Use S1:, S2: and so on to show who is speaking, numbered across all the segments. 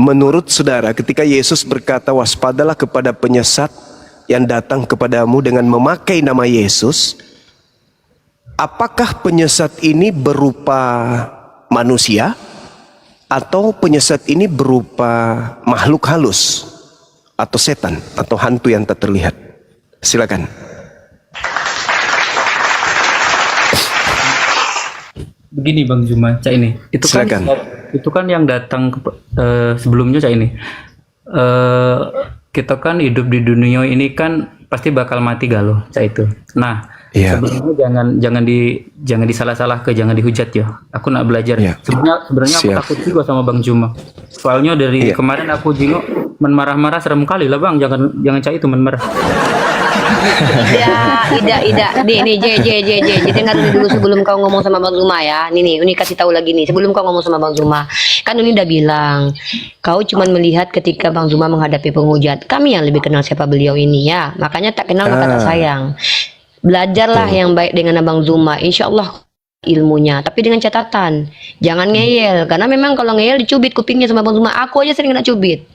S1: menurut saudara ketika Yesus berkata waspadalah kepada penyesat yang datang kepadamu dengan memakai nama Yesus, apakah penyesat ini berupa manusia atau penyesat ini berupa makhluk halus atau setan atau hantu yang tak terlihat? Silakan.
S2: Begini Bang Juma, Cak ini.
S1: Silakan.
S2: Itu kan yang datang sebelumnya Cak ini. Kita kan hidup di dunia ini kan pasti bakal mati galuh, Cak itu. Nah, sebelumnya jangan disalah-salah jangan dihujat ya. Aku nak belajar. Sebenarnya aku takut juga sama Bang Juma. Soalnya dari kemarin aku jenguk marah-marah serem kali lah Bang. Jangan Cak itu marah.
S3: Ida. Nih, J. Dengar dulu sebelum kau ngomong sama Bang Zuma ya. Uni kasih tahu lagi nih. Sebelum kau ngomong sama Bang Zuma, kan Uni udah bilang, kau cuma melihat ketika Bang Zuma menghadapi penghujat. Kami yang lebih kenal siapa beliau ini ya. Makanya tak kenal maka tak sayang. Belajarlah yang baik dengan Abang Zuma. Insya Allah ilmunya. Tapi dengan catatan, jangan ngeyel. Karena memang kalau ngeyel dicubit kupingnya sama Bang Zuma. Aku aja sering kena cubit.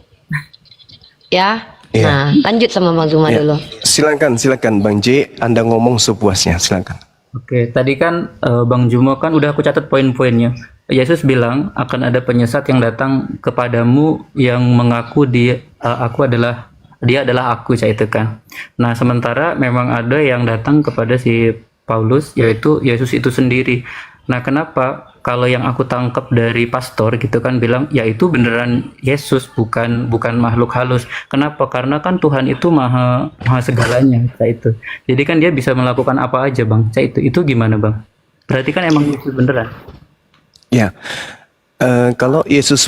S3: Ya. Nah, lanjut sama Bang Zuma dulu.
S1: Silakan Bang J, Anda ngomong sepuasnya, silakan.
S2: Oke, tadi kan Bang Juma kan udah aku catat poin-poinnya. Yesus bilang akan ada penyesat yang datang kepadamu yang mengaku dia adalah aku, saya itu kan. Nah, sementara memang ada yang datang kepada si Paulus yaitu Yesus itu sendiri. Nah, kenapa kalau yang aku tangkap dari pastor gitu kan bilang ya itu beneran Yesus bukan makhluk halus. Kenapa? Karena kan Tuhan itu maha segalanya, saya itu. Jadi kan dia bisa melakukan apa aja, Bang. Saya itu gimana, Bang? Berarti kan emang Yesus beneran.
S1: Ya. Kalau Yesus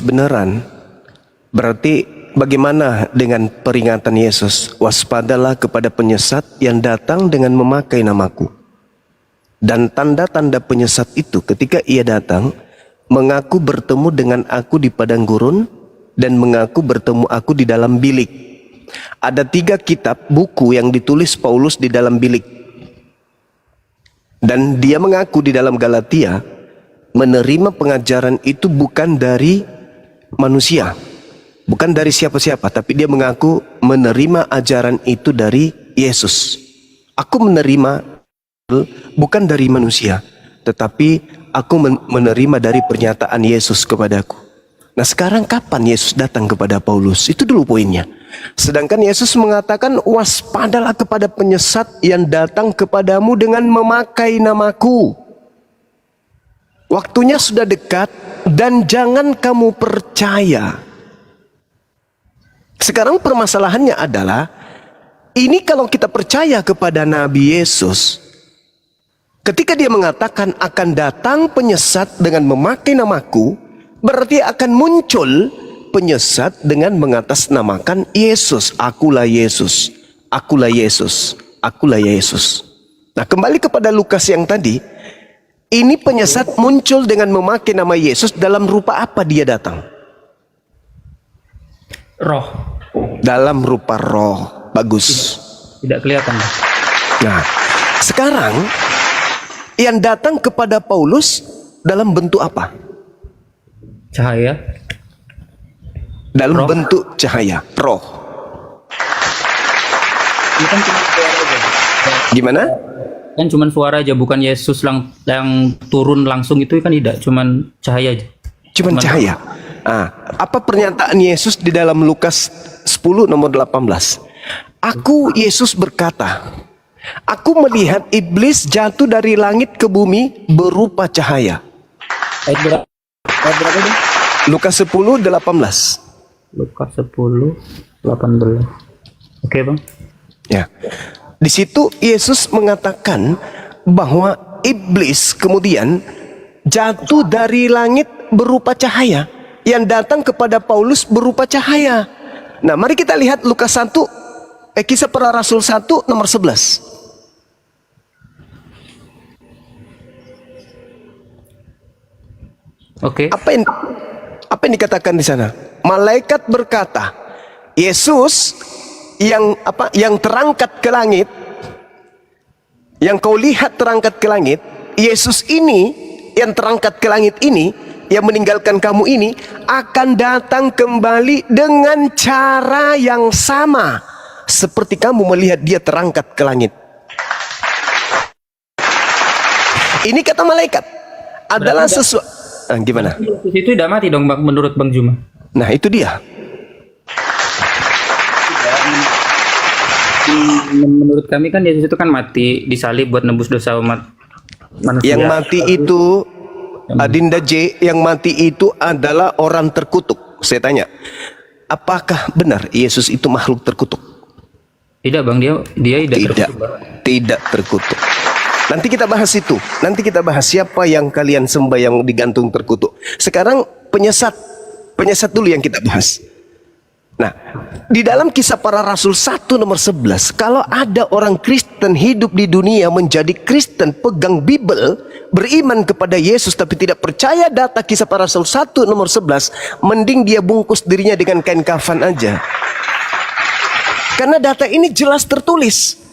S1: beneran, berarti bagaimana dengan peringatan Yesus? Waspadalah kepada penyesat yang datang dengan memakai namaku. Dan tanda-tanda penyesat itu ketika ia datang, mengaku bertemu dengan aku di padang gurun dan mengaku bertemu aku di dalam bilik. Ada 3 kitab buku yang ditulis Paulus di dalam bilik. Dan dia mengaku di dalam Galatia menerima pengajaran itu bukan dari manusia, bukan dari siapa-siapa, tapi dia mengaku menerima ajaran itu dari Yesus. Aku menerima bukan dari manusia, tetapi aku menerima dari pernyataan Yesus kepadaku. Nah, sekarang kapan Yesus datang kepada Paulus? Itu dulu poinnya. Sedangkan Yesus mengatakan waspadalah kepada penyesat yang datang kepadamu dengan memakai namaku. Waktunya sudah dekat dan jangan kamu percaya. Sekarang permasalahannya adalah ini kalau kita percaya kepada Nabi Yesus, ketika dia mengatakan akan datang penyesat dengan memakai namaku, berarti akan muncul penyesat dengan mengatasnamakan Yesus. Akulah Yesus, akulah Yesus, akulah Yesus. Nah, kembali kepada Lukas yang tadi, ini penyesat muncul dengan memakai nama Yesus. Dalam rupa apa dia datang?
S2: Roh.
S1: Dalam rupa roh. Bagus.
S2: Tidak kelihatan.
S1: Nah, sekarang yang datang kepada Paulus dalam bentuk apa?
S2: Cahaya.
S1: Dalam bentuk cahaya, roh.
S2: Kan cuma suara aja.
S1: Gimana?
S2: Kan cuma suara aja, bukan Yesus yang turun langsung itu kan tidak, cuman cahaya aja.
S1: Cuman cahaya. Apa pernyataan Yesus di dalam Lukas 10 nomor 18? Aku Yesus berkata, aku melihat iblis jatuh dari langit ke bumi berupa cahaya.
S2: Ayat berapa itu?
S1: Lukas 10 18.
S2: Lukas 10 18. Oke, Bang.
S1: Ya. Di situ Yesus mengatakan bahwa iblis kemudian jatuh dari langit berupa cahaya, yang datang kepada Paulus berupa cahaya. Nah, mari kita lihat Lukas 1, Kisah Para Rasul 1 nomor 11.
S2: Oke.
S1: Apa yang dikatakan di sana? Malaikat berkata, Yesus yang terangkat ke langit, yang kau lihat terangkat ke langit, Yesus ini yang terangkat ke langit ini yang meninggalkan kamu ini akan datang kembali dengan cara yang sama seperti kamu melihat dia terangkat ke langit. Ini kata malaikat adalah sesuatu. Gimana?
S2: Yesus itu tidak mati dong Bang, menurut Bang Juma.
S1: Nah, itu dia.
S2: Menurut kami kan Yesus itu kan mati disalib buat nebus dosa umat manusia.
S1: Yang mati itu, Adinda J, yang mati itu adalah orang terkutuk. Saya tanya, apakah benar Yesus itu makhluk terkutuk?
S2: Tidak Bang, dia tidak terkutuk, Bang.
S1: Tidak terkutuk. Nanti kita bahas itu. Nanti kita bahas siapa yang kalian sembah yang digantung terkutuk. Sekarang penyesat dulu yang kita bahas. Nah, di dalam Kisah Para Rasul 1 nomor 11, kalau ada orang Kristen hidup di dunia menjadi Kristen, pegang Bible, beriman kepada Yesus tapi tidak percaya data Kisah Para Rasul 1 nomor 11, mending dia bungkus dirinya dengan kain kafan aja. Karena data ini jelas tertulis.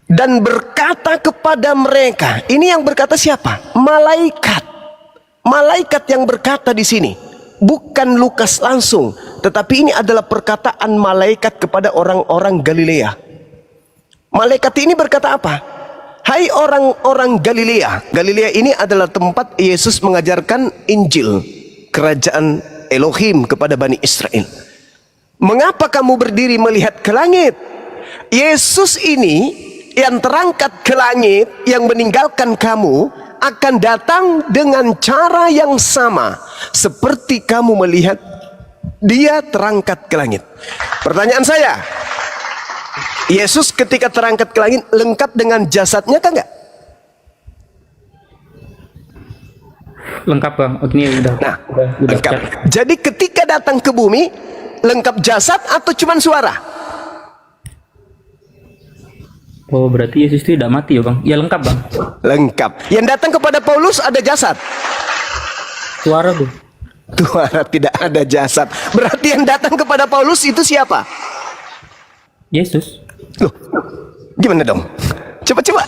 S1: Dan berkata kepada mereka, ini yang berkata siapa? Malaikat. Malaikat yang berkata di sini, bukan Lukas langsung, tetapi ini adalah perkataan malaikat kepada orang-orang Galilea. Malaikat ini berkata apa? Hai orang-orang Galilea. Galilea ini adalah tempat Yesus mengajarkan Injil, kerajaan Elohim kepada Bani Israel. Mengapa kamu berdiri melihat ke langit? Yesus ini yang terangkat ke langit, yang meninggalkan kamu, akan datang dengan cara yang sama seperti kamu melihat dia terangkat ke langit. Pertanyaan saya, Yesus ketika terangkat ke langit lengkap dengan jasadnya kan enggak?
S2: Lengkap Bang. Oh, ini udah.
S1: Nah,
S2: udah
S1: lengkap. Jadi ketika datang ke bumi lengkap jasad atau cuman suara?
S2: Oh, berarti Yesus itu tidak mati ya Bang? Ya lengkap Bang.
S1: Lengkap. Yang datang kepada Paulus ada jasad?
S2: Suara Bang.
S1: Suara, tidak ada jasad. Berarti yang datang kepada Paulus itu siapa?
S2: Yesus.
S1: Loh, gimana dong? Coba. Coba.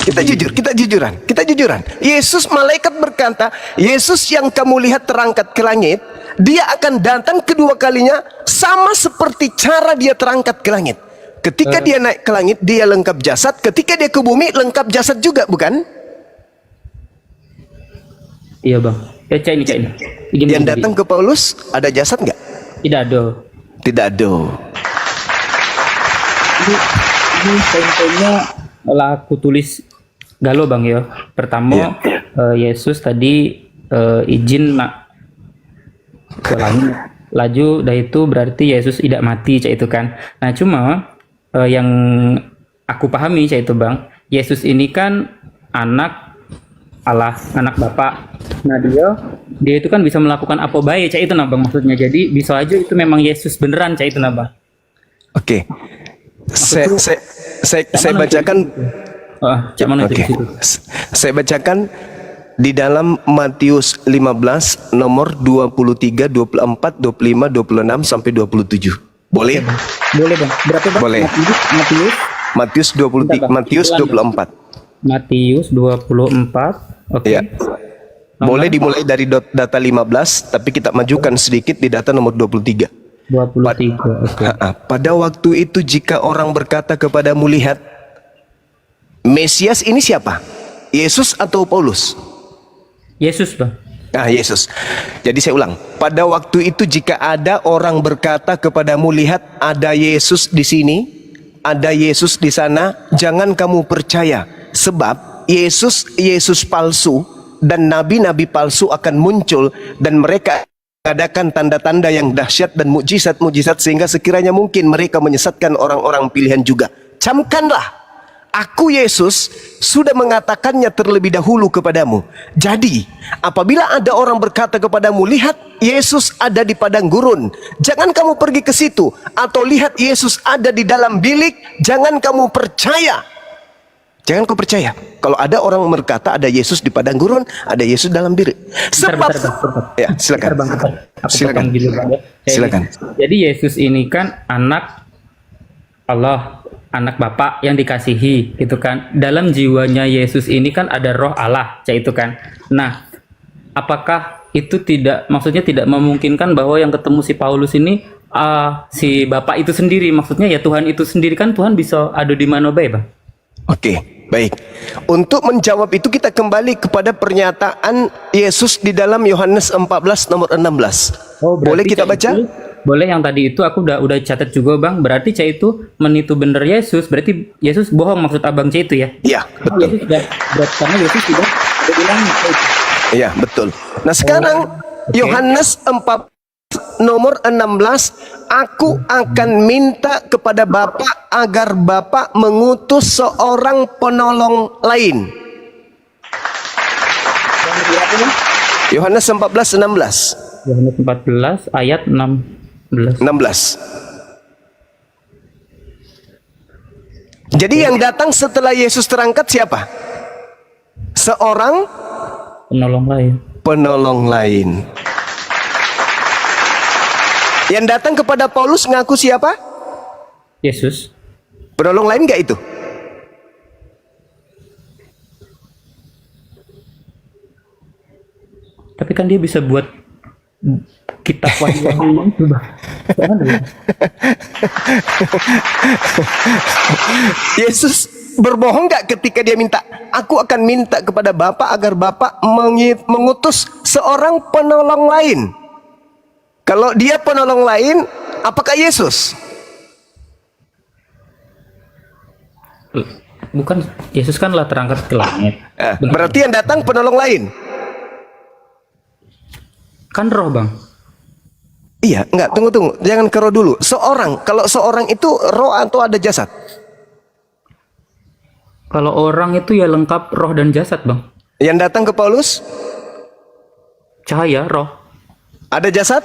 S1: Kita jujuran. Yesus, malaikat berkata, Yesus yang kamu lihat terangkat ke langit, dia akan datang kedua kalinya sama seperti cara dia terangkat ke langit. Ketika dia naik ke langit, dia lengkap jasad. Ketika dia ke bumi, lengkap jasad juga, bukan?
S2: Iya Bang. Ya cak ini.
S1: Yang datang ke Paulus, ada jasad nggak?
S2: Tidak ada.
S1: Tidak ada.
S2: Ini poin-poinnya lah aku tulis galau Bang ya. Pertama, Yesus tadi izin nak ke langit. Laju dari itu berarti Yesus tidak mati cak itu kan. Nah cuma yang aku pahami cak itu Bang, Yesus ini kan anak Allah, anak Bapa. Nah dia itu kan bisa melakukan apa baik cak itu nah Bang, maksudnya. Jadi bisa aja itu memang Yesus beneran cak itu nah Bang.
S1: Oke. Saya bacakan. Oke. Saya bacakan di dalam Matius 15 nomor 23, 24, 25, 26 sampai 27. Boleh?
S2: Boleh Bang. Berapa Bang?
S1: Boleh. Matius 23, Matius 24.
S2: Matius 24. Oke.
S1: Ya. Boleh dimulai dari data 15, tapi kita majukan sedikit di data nomor 23.
S2: 23. Okay.
S1: Pada waktu itu jika orang berkata kepadamu, lihat, Mesias ini siapa? Yesus atau Paulus?
S2: Yesus Bang.
S1: Yesus. Jadi saya ulang. Pada waktu itu jika ada orang berkata kepadamu, lihat ada Yesus di sini, ada Yesus di sana, jangan kamu percaya. Sebab Yesus palsu dan nabi-nabi palsu akan muncul dan mereka mengadakan tanda-tanda yang dahsyat dan mukjizat-mukjizat sehingga sekiranya mungkin mereka menyesatkan orang-orang pilihan juga. Camkanlah. Aku Yesus sudah mengatakannya terlebih dahulu kepadamu. Jadi apabila ada orang berkata kepadamu, lihat Yesus ada di padang gurun, jangan kamu pergi ke situ. Atau lihat Yesus ada di dalam bilik, jangan kamu percaya. Jangan kau percaya. Kalau ada orang berkata ada Yesus di padang gurun, ada Yesus dalam bilik. Sebab
S2: bentar.
S1: Ya, silakan. Silakan. Silakan.
S2: Jadi Yesus ini kan anak Allah, anak Bapa yang dikasihi gitu kan. Dalam jiwanya Yesus ini kan ada roh Allah, cak itu kan. Nah, apakah itu maksudnya tidak memungkinkan bahwa yang ketemu si Paulus ini si Bapak itu sendiri, maksudnya ya Tuhan itu sendiri, kan Tuhan bisa ada di mana bae, Bang?
S1: Oke, baik. Untuk menjawab itu kita kembali kepada pernyataan Yesus di dalam Yohanes 14 nomor 16. Boleh kita baca?
S2: Boleh, yang tadi itu aku udah catat juga, Bang. Berarti Cah itu menitu bener Yesus, berarti Yesus bohong maksud Abang Cah itu ya?
S1: Iya, betul.
S2: Karena Yesus sudah bilang itu.
S1: Iya, betul. Nah, sekarang Yohanes 4 nomor 16, aku akan minta kepada Bapa agar Bapa mengutus seorang penolong lain. Yohanes 14:16.
S2: Yohanes 14 ayat 16.
S1: Jadi yang datang setelah Yesus terangkat siapa? Seorang
S2: Penolong lain.
S1: penolong lain. Yang datang kepada Paulus ngaku siapa?
S2: Yesus.
S1: Penolong lain nggak itu?
S2: Tapi kan dia bisa buat kitab wahyu itu, Bang.
S1: Yesus berbohong nggak ketika dia minta, aku akan minta kepada Bapa agar Bapa mengutus seorang penolong lain. Kalau dia penolong lain, apakah Yesus?
S2: Bukan, Yesus kan telah terangkat ke langit.
S1: Berarti yang datang penolong lain.
S2: Kan roh, Bang.
S1: Iya, enggak, tunggu. Jangan ke roh dulu. Kalau seorang itu roh atau ada jasad?
S2: Kalau orang itu ya lengkap roh dan jasad, Bang.
S1: Yang datang ke Paulus?
S2: Cahaya, roh.
S1: Ada jasad?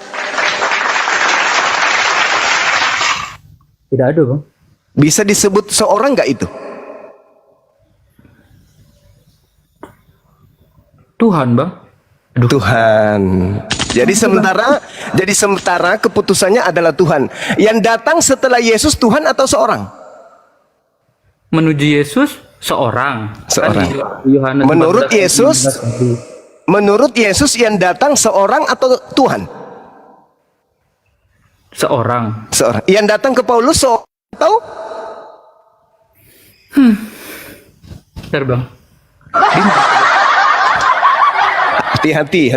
S2: Tidak ada, Bang.
S1: Bisa disebut seorang nggak itu?
S2: Tuhan, Bang. Aduh.
S1: Tuhan. Jadi sementara keputusannya adalah Tuhan. Yang datang setelah Yesus Tuhan atau seorang?
S2: Menuju Yesus seorang.
S1: Seorang.
S2: Kan di Yohanes
S1: Menurut
S2: 14 ayat
S1: Yesus,
S2: 19 tadi.
S1: menurut Yesus yang datang seorang atau Tuhan?
S2: Seorang.
S1: Seorang. Yang datang ke Paulus seorang atau?
S2: Bentar, Bang.
S1: Hati-hati.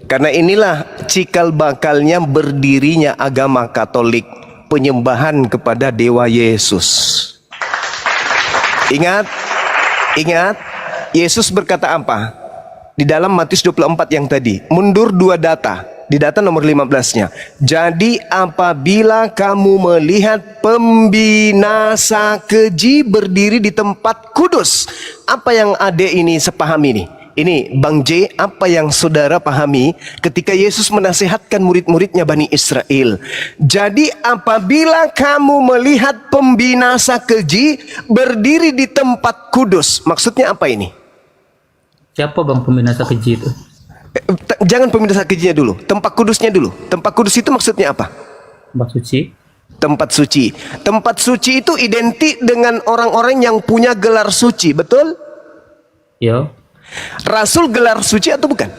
S1: Karena inilah cikal bakalnya berdirinya agama Katolik, penyembahan kepada Dewa Yesus. Ingat, Yesus berkata apa? Di dalam Matius 24 yang tadi, mundur 2 data. Di data nomor 15-nya. Jadi apabila kamu melihat pembinasa keji berdiri di tempat kudus. Apa yang adek ini sepahami nih? Ini Bang J, apa yang saudara pahami ketika Yesus menasihatkan murid-muridnya Bani Israel? Jadi apabila kamu melihat pembinasa keji berdiri di tempat kudus. Maksudnya apa ini?
S2: Siapa, Bang, pembinasa keji itu?
S1: Jangan pembinasa kejinya dulu, tempat kudusnya dulu. Tempat kudus itu maksudnya apa?
S2: Tempat suci.
S1: Tempat suci. Tempat suci itu identik dengan orang-orang yang punya gelar suci, betul?
S2: Ya.
S1: Rasul gelar suci atau bukan?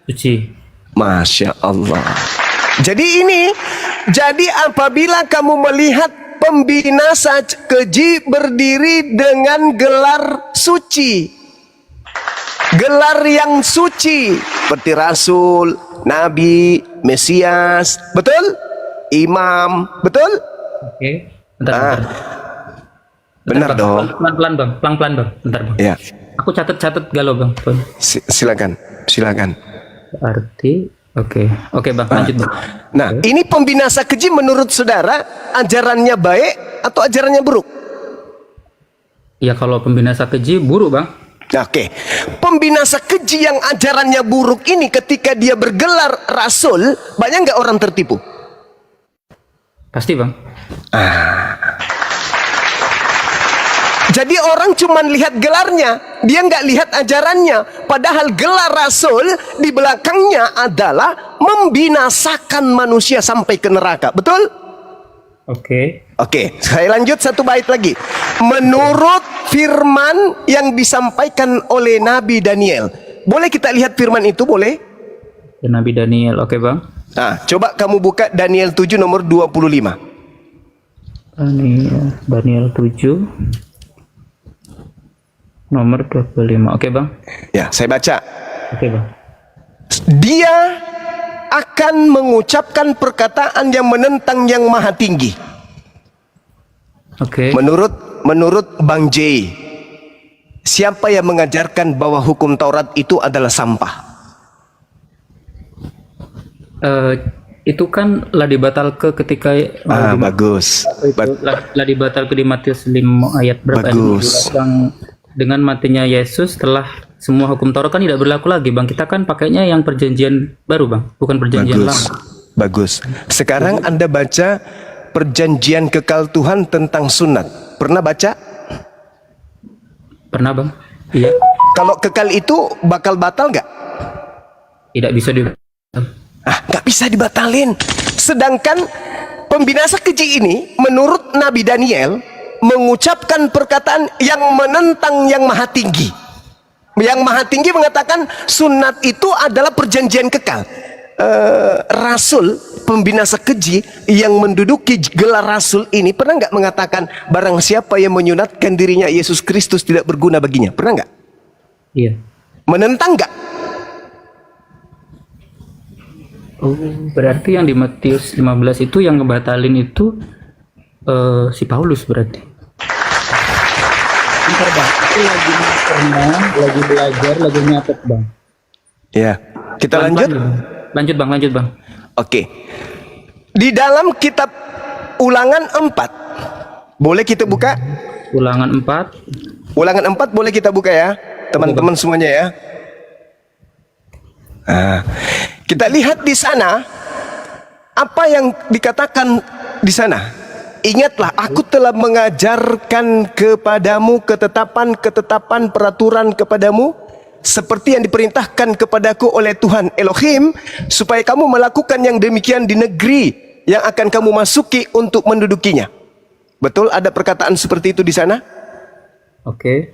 S2: Suci.
S1: Masya Allah. Jadi apabila kamu melihat pembinasa keji berdiri dengan gelar suci, gelar yang suci seperti Rasul, Nabi, Mesias, betul? Imam, betul?
S2: Oke. Bentar.
S1: Benar
S2: Bang.
S1: dong.
S2: Pelan-pelan, Bang. Pelan-pelan, Bang. Bentar, Bang.
S1: Ya.
S2: Aku catat galau, Bang.
S1: Silakan.
S2: Arti, oke, Bang. Lanjut, Bang.
S1: Nah, ini pembinasa keji menurut saudara ajarannya baik atau ajarannya buruk?
S2: Ya, kalau pembinasa keji buruk, Bang.
S1: Oke. Pembinasa keji yang ajarannya buruk ini ketika dia bergelar rasul, banyak nggak orang tertipu?
S2: Pasti, Bang.
S1: Jadi orang cuma lihat gelarnya, dia nggak lihat ajarannya. Padahal gelar rasul di belakangnya adalah membinasakan manusia sampai ke neraka. Betul?
S2: Oke.
S1: Saya lanjut satu bait lagi. Menurut firman yang disampaikan oleh Nabi Daniel, Boleh kita lihat firman itu, boleh?
S2: Nabi Daniel, oke bang.
S1: Nah, coba kamu buka Daniel 7 nomor 25.
S2: Daniel 7 nomor 25. Oke bang.
S1: Ya, saya baca.
S2: Oke bang.
S1: Dia akan mengucapkan perkataan yang menentang yang maha tinggi.
S2: Oke.
S1: Menurut Bang J, siapa yang mengajarkan bahwa hukum Taurat itu adalah sampah?
S2: Itu kan lah dibatal ke ketika
S1: Bagus.
S2: lah dibatal ke di Matius 5 ayat berapa?
S1: Bagus.
S2: Bang, dengan matinya Yesus telah semua hukum Taurat kan tidak berlaku lagi bang. Kita kan pakainya yang perjanjian baru bang, bukan perjanjian lama.
S1: Bagus. Sekarang Anda baca perjanjian kekal Tuhan tentang sunat. Pernah baca?
S2: Pernah bang? Iya.
S1: Kalau kekal itu bakal batal nggak?
S2: Tidak bisa di.
S1: Nggak bisa dibatalin. Sedangkan pembinasa keji ini menurut Nabi Daniel mengucapkan perkataan yang menentang yang maha tinggi. Yang maha tinggi mengatakan sunat itu adalah perjanjian kekal. Rasul pembinasa keji yang menduduki gelar rasul ini pernah nggak mengatakan barang siapa yang menyunatkan dirinya Yesus Kristus tidak berguna baginya? Pernah nggak?
S2: Iya.
S1: Menentang nggak?
S2: Oh, berarti yang di Matius 15 itu yang ngebatalin itu si Paulus berarti. Bentar bang, aku lagi pernah, lagi belajar, lagi nyatet bang.
S1: Ya, kita lanjut.
S2: Lanjut bang.
S1: Oke. Di dalam kitab Ulangan 4, boleh kita buka?
S2: Ulangan 4.
S1: Ulangan 4 boleh kita buka ya, teman-teman semuanya ya. Kita lihat di sana apa yang dikatakan di sana. Ingatlah, aku telah mengajarkan kepadamu ketetapan peraturan kepadamu seperti yang diperintahkan kepadaku oleh Tuhan Elohim, supaya kamu melakukan yang demikian di negeri yang akan kamu masuki untuk mendudukinya. Betul ada perkataan seperti itu di sana?
S2: Oke.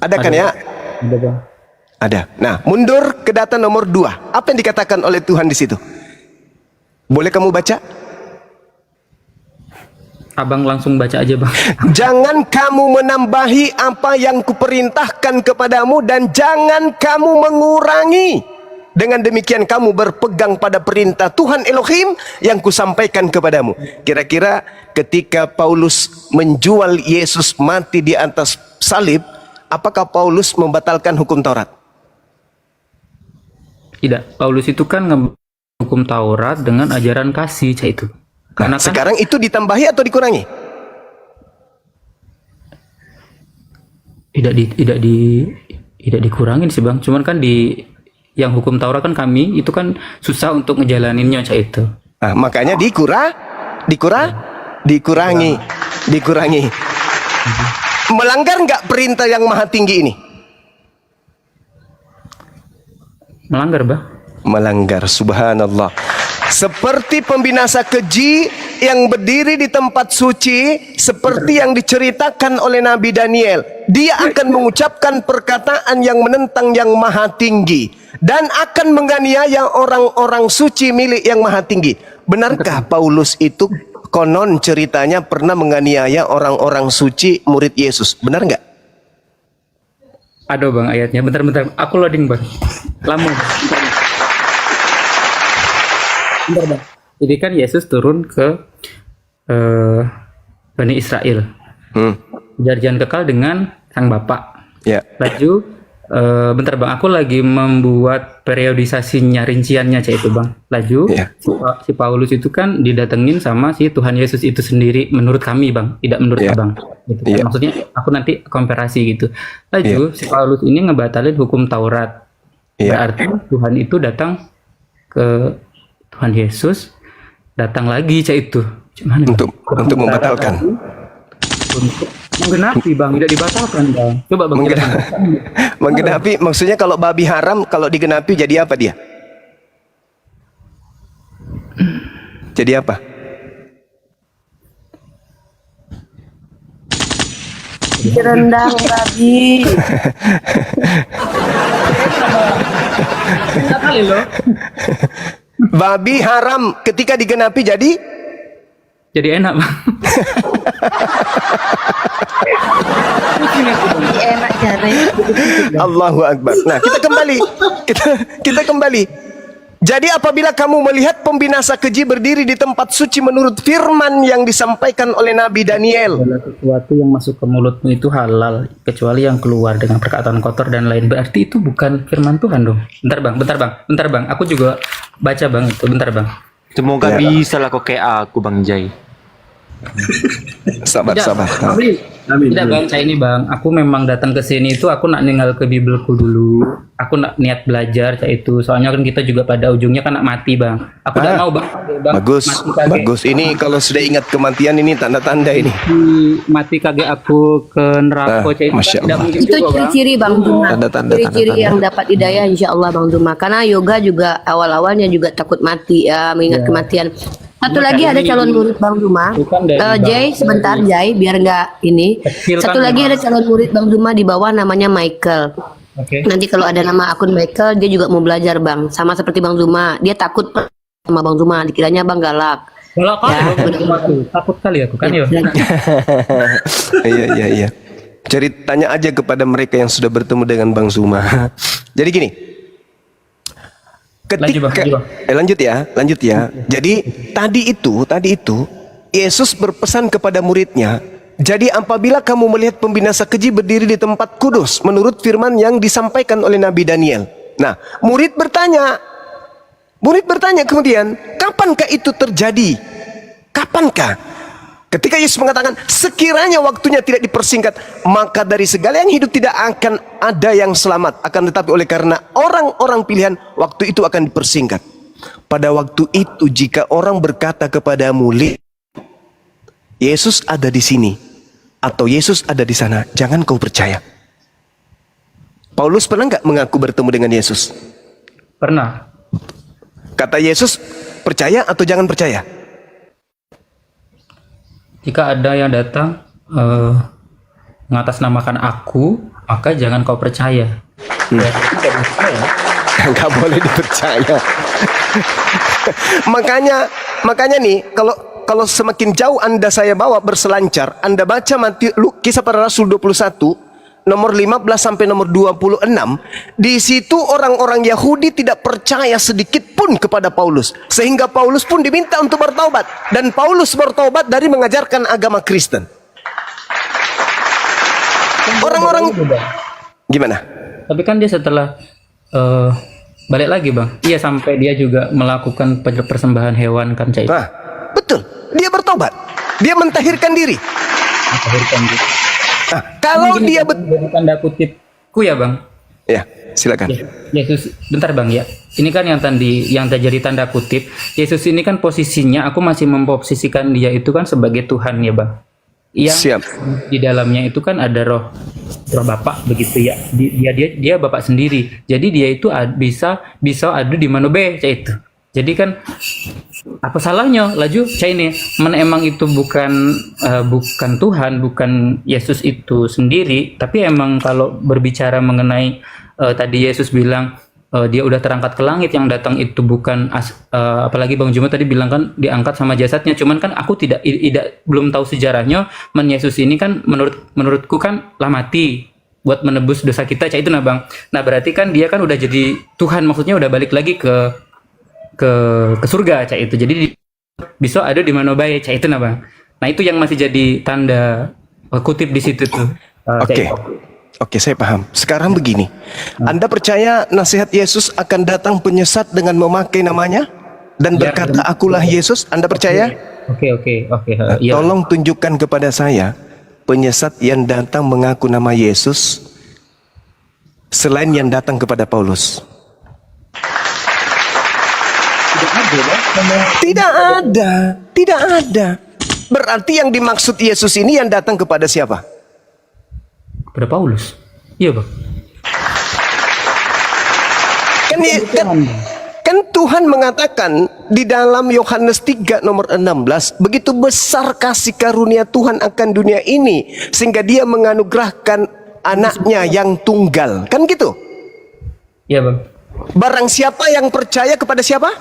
S1: Ada kan ya?
S2: Ada bang.
S1: Ada. Nah, mundur ke data nomor 2. Apa yang dikatakan oleh Tuhan di situ? Boleh kamu baca?
S2: Abang langsung baca aja bang.
S1: Jangan kamu menambahi apa yang kuperintahkan kepadamu dan jangan kamu mengurangi. Dengan demikian kamu berpegang pada perintah Tuhan Elohim yang kusampaikan kepadamu. Kira-kira ketika Paulus menjual Yesus mati di atas salib, apakah Paulus membatalkan hukum Taurat?
S2: Tidak, Paulus itu kan hukum Taurat dengan ajaran kasih cah itu. Karena kan
S1: Sekarang itu ditambahi atau dikurangi?
S2: tidak dikurangin sih bang. Cuman kan di yang hukum Taurat kan kami itu kan susah untuk ngejalaninnya cah itu.
S1: Makanya dikurangi. Melanggar nggak perintah yang maha tinggi ini?
S2: Melanggar bang.
S1: Melanggar, subhanallah. Seperti pembinasa keji yang berdiri di tempat suci, seperti yang diceritakan oleh Nabi Daniel, dia akan mengucapkan perkataan yang menentang yang maha tinggi dan akan menganiaya orang-orang suci milik yang maha tinggi. Benarkah Paulus itu konon ceritanya pernah menganiaya orang-orang suci murid Yesus? Benar nggak?
S2: Aduh bang ayatnya, bentar, aku loading bang. Lama. Bentar bang. Jadi kan Yesus turun ke Bani Israel. Perjanjian kekal dengan sang bapak.
S1: Ya.
S2: Laju, bentar bang, aku lagi membuat periodisasinya, rinciannya cah itu bang. Laju, si Paulus itu kan didatengin sama si Tuhan Yesus itu sendiri menurut kami bang, tidak menurut abang. Gitu kan. Maksudnya aku nanti komparasi gitu. Laju, si Paulus ini ngebatalin hukum Taurat. Berarti Tuhan itu datang ke Tuhan Yesus, datang lagi cah itu. Cuman
S1: Untuk membatalkan.
S2: Untuk menggenapi bang, tidak dibatalkan bang. Coba bang.
S1: Menggenapi maksudnya kalau babi haram kalau digenapi jadi apa dia? Jadi apa?
S3: rendang babi.
S2: Enak kali loh.
S1: Babi haram ketika digenapi
S2: Jadi enak bang.
S3: Enak caranya.
S1: Allahu Akbar. Nah, kita kembali. Jadi apabila kamu melihat pembinasa keji berdiri di tempat suci menurut firman yang disampaikan oleh Nabi Daniel.
S2: Segala sesuatu yang masuk ke mulutmu itu halal, kecuali yang keluar dengan perkataan kotor dan lain. Berarti itu bukan firman Tuhan dong. Bentar bang. Aku juga baca bang itu. Bentar bang.
S4: Semoga bisa lah kok kayak aku Bang Jai.
S1: Sabar.
S2: Tidak bang, saya ini bang. Aku memang datang ke sini itu aku nak ninggal ke Bibelku dulu. Aku nak niat belajar kayak itu. Soalnya kan kita juga pada ujungnya kan nak mati bang. Aku tidak mau bang.
S1: Bagus. Ini kalau sudah ingat kematian ini tanda-tanda ini.
S2: Mati kaget aku ke neraka kayak itu.
S1: Masya
S2: Kan tidak
S1: Allah.
S2: mungkin
S3: Itu
S2: juga, Bang.
S3: ciri-ciri Bang Duma.
S1: Tanda-tanda,
S3: Ciri-ciri
S1: tanda-tanda.
S3: yang dapat hidayah insya Allah Bang Duma. Karena yoga juga awal-awalnya juga takut mati ya, mengingat kematian. Satu
S2: Ini
S3: lagi
S2: kali
S3: ada
S2: ini
S3: calon murid Bang Duma.
S2: bukan dari Bang.
S3: Jai, sebentar Jai, biar nggak ini.
S2: Kecil
S3: Satu
S2: kan
S3: lagi
S2: memang.
S3: ada calon murid Bang Duma di bawah namanya Michael.
S2: Oke.
S3: Nanti kalau ada nama akun Michael, dia juga mau belajar Bang. Sama seperti Bang Duma. Dia takut sama Bang Duma. Dikiranya Bang galak.
S2: Kalau kali
S3: Ya,
S2: takut kali aku kan ya.
S1: Iya. Ceritanya aja kepada mereka yang sudah bertemu dengan Bang Zuma. Jadi gini. Lanjut ya. Jadi tadi itu Yesus berpesan kepada muridnya. Jadi apabila kamu melihat pembinasa keji berdiri di tempat kudus menurut firman yang disampaikan oleh Nabi Daniel. Nah, murid bertanya kemudian, kapankah itu terjadi? Kapankah? Ketika Yesus mengatakan, sekiranya waktunya tidak dipersingkat, maka dari segala yang hidup tidak akan ada yang selamat. Akan tetapi oleh karena orang-orang pilihan, waktu itu akan dipersingkat. Pada waktu itu, jika orang berkata kepadamu, Yesus ada di sini, atau Yesus ada di sana, jangan kau percaya. Paulus pernah nggak mengaku bertemu dengan Yesus?
S2: Pernah.
S1: Kata Yesus, percaya atau jangan percaya?
S2: Jika ada yang datang mengatasnamakan aku, maka jangan kau percaya.
S1: Nggak boleh dipercaya. makanya nih, kalau semakin jauh saya bawa berselancar, Anda baca Kisah Para Rasul 21 nomor 15 sampai nomor 26, di situ orang-orang Yahudi tidak percaya sedikit pun kepada Paulus, sehingga Paulus pun diminta untuk bertaubat, dan Paulus bertaubat dari mengajarkan agama Kristen. Orang-orang gimana?
S2: Tapi kan dia setelah balik lagi bang, iya sampai dia juga melakukan persembahan hewan kan cai.
S1: Nah, betul. Dia bertobat. Dia mentahirkan diri. Nah, kalau
S2: Gini,
S1: dia
S2: dari tanda kutipku ya bang.
S1: ya, silakan.
S2: Yesus, bentar bang ya. Ini kan yang terjadi tanda kutip. Yesus ini kan posisinya, aku masih memposisikan dia itu kan sebagai Tuhan ya bang. Yang
S1: Siap.
S2: di dalamnya itu kan ada roh Bapak begitu ya. Dia Bapak sendiri. Jadi dia itu bisa adu di mana be itu. Jadi kan apa salahnya laju ini emang itu bukan Tuhan, bukan Yesus itu sendiri, tapi emang kalau berbicara mengenai tadi Yesus bilang dia udah terangkat ke langit, yang datang itu bukan apalagi Bang Juma tadi bilang kan diangkat sama jasadnya, cuman kan aku belum tahu sejarahnya. Yesus ini kan menurutku kan lah mati buat menebus dosa kita, itu nah Bang. Nah berarti kan dia kan udah jadi Tuhan, maksudnya udah balik lagi ke surga itu. Jadi bisa ada di mana baik itu nah bang. Nah itu yang masih jadi tanda kutip di situ tuh.
S1: Oke, saya paham. Sekarang begini, Anda percaya nasihat Yesus akan datang penyesat dengan memakai namanya dan berkata akulah Yesus? Anda percaya?
S2: Oke. Iya.
S1: Tolong tunjukkan kepada saya penyesat yang datang mengaku nama Yesus selain yang datang kepada Paulus. Tidak ada. Berarti yang dimaksud Yesus ini yang datang kepada siapa?
S2: Kepada Paulus. Iya bang.
S1: Kan Kan Tuhan mengatakan di dalam Yohanes 3 nomor 16, begitu besar kasih karunia Tuhan akan dunia ini sehingga dia menganugerahkan anaknya yang tunggal. Kan gitu?
S2: Iya bang.
S1: Barang siapa yang percaya kepada siapa?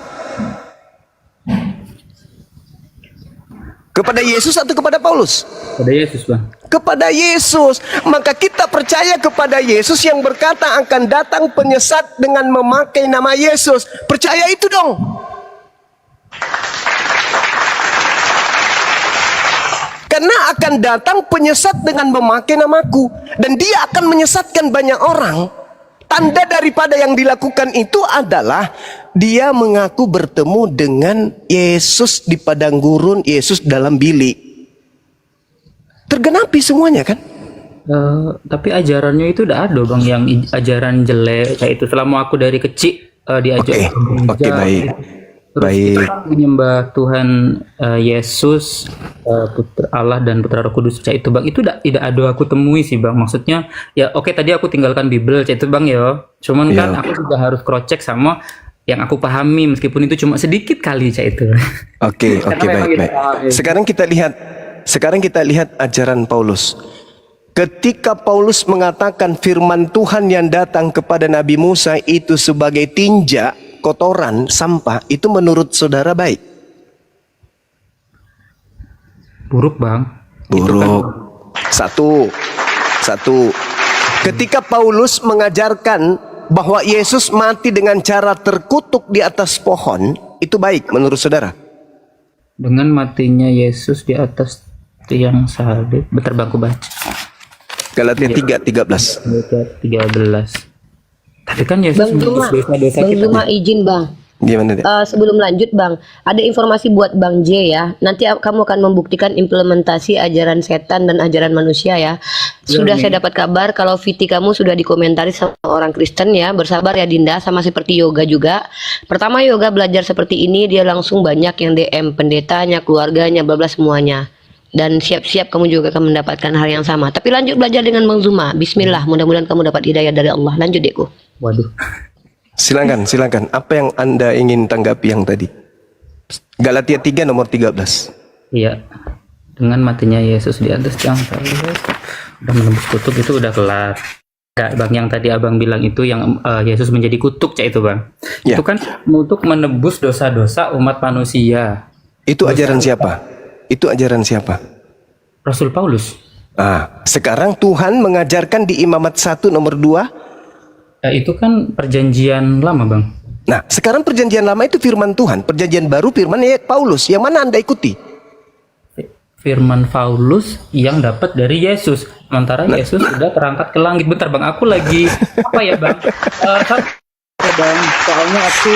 S1: Kepada Yesus atau kepada Paulus?
S2: Pada Yesus bang.
S1: Kepada Yesus. Maka kita percaya kepada Yesus yang berkata akan datang penyesat dengan memakai nama Yesus. Percaya itu dong. Karena akan datang penyesat dengan memakai namaku, dan dia akan menyesatkan banyak orang. Tanda daripada yang dilakukan itu adalah dia mengaku bertemu dengan Yesus di padang gurun, Yesus dalam bilik. Tergenapi semuanya kan?
S2: Tapi ajarannya itu udah ada bang, yang ajaran jelek kayak itu. Selama aku dari kecil diajar.
S1: Oke, baik.
S2: Terus
S1: Baik.
S2: kita kan menyembah Tuhan Yesus, Putra Allah dan Putra Roh Kudus cak itu bang. Itu tidak ada aku temui sih bang. Maksudnya ya oke, tadi aku tinggalkan Bible cak itu bang ya. Cuman kan aku juga harus cross check sama yang aku pahami, meskipun itu cuma sedikit kali cak itu.
S1: Oke,
S2: Karena memang
S1: baik.
S2: kita paham, ya.
S1: Sekarang kita lihat ajaran Paulus. Ketika Paulus mengatakan firman Tuhan yang datang kepada Nabi Musa itu sebagai tinja, kotoran, sampah, itu menurut saudara baik?
S2: Buruk bang.
S1: Buruk. Satu. Ketika Paulus mengajarkan bahwa Yesus mati dengan cara terkutuk di atas pohon, itu baik menurut saudara?
S2: Dengan matinya Yesus di atas tiang salib. Bentar bang, aku baca.
S1: Galatia 3:13.
S2: Galatia 13. Tapi kan Yesus
S3: Bang Zuma,
S2: menebus dosa-dosa
S3: Bang
S2: kita.
S3: Zuma izin bang.
S1: Gimana deh?
S3: Sebelum lanjut bang, ada informasi buat Bang J ya. Nanti kamu akan membuktikan implementasi ajaran setan dan ajaran manusia ya. Sudah saya dapat kabar kalau VT kamu sudah dikomentari sama orang Kristen ya. Bersabar ya Dinda, sama seperti yoga juga. Pertama yoga belajar seperti ini, dia langsung banyak yang DM pendetanya, keluarganya, bla bla semuanya. Dan siap-siap kamu juga akan mendapatkan hal yang sama. Tapi lanjut belajar dengan Bang Zuma. Bismillah, mudah-mudahan kamu dapat hidayah dari Allah. Lanjut dekku.
S2: Waduh.
S1: Silakan. Apa yang Anda ingin tanggapi yang tadi? Galatia 3 nomor 13.
S2: Iya. Dengan matinya Yesus di atas tiang salib, udah menembus kutuk, itu udah kelar. Ya, bang, yang tadi abang bilang itu yang Yesus menjadi kutuk cak itu bang.
S1: Ya.
S2: Itu kan untuk menebus dosa-dosa umat manusia.
S1: Itu ajaran siapa?
S2: Rasul Paulus.
S1: Sekarang Tuhan mengajarkan di Imamat 1 nomor 2.
S2: Itu kan perjanjian lama bang.
S1: Nah, sekarang perjanjian lama itu firman Tuhan, perjanjian baru firman Paulus. Yang mana Anda ikuti?
S2: Firman Paulus yang dapat dari Yesus. Sementara Yesus sudah terangkat ke langit. Bentar bang, aku lagi apa ya bang? Bang, soalnya aku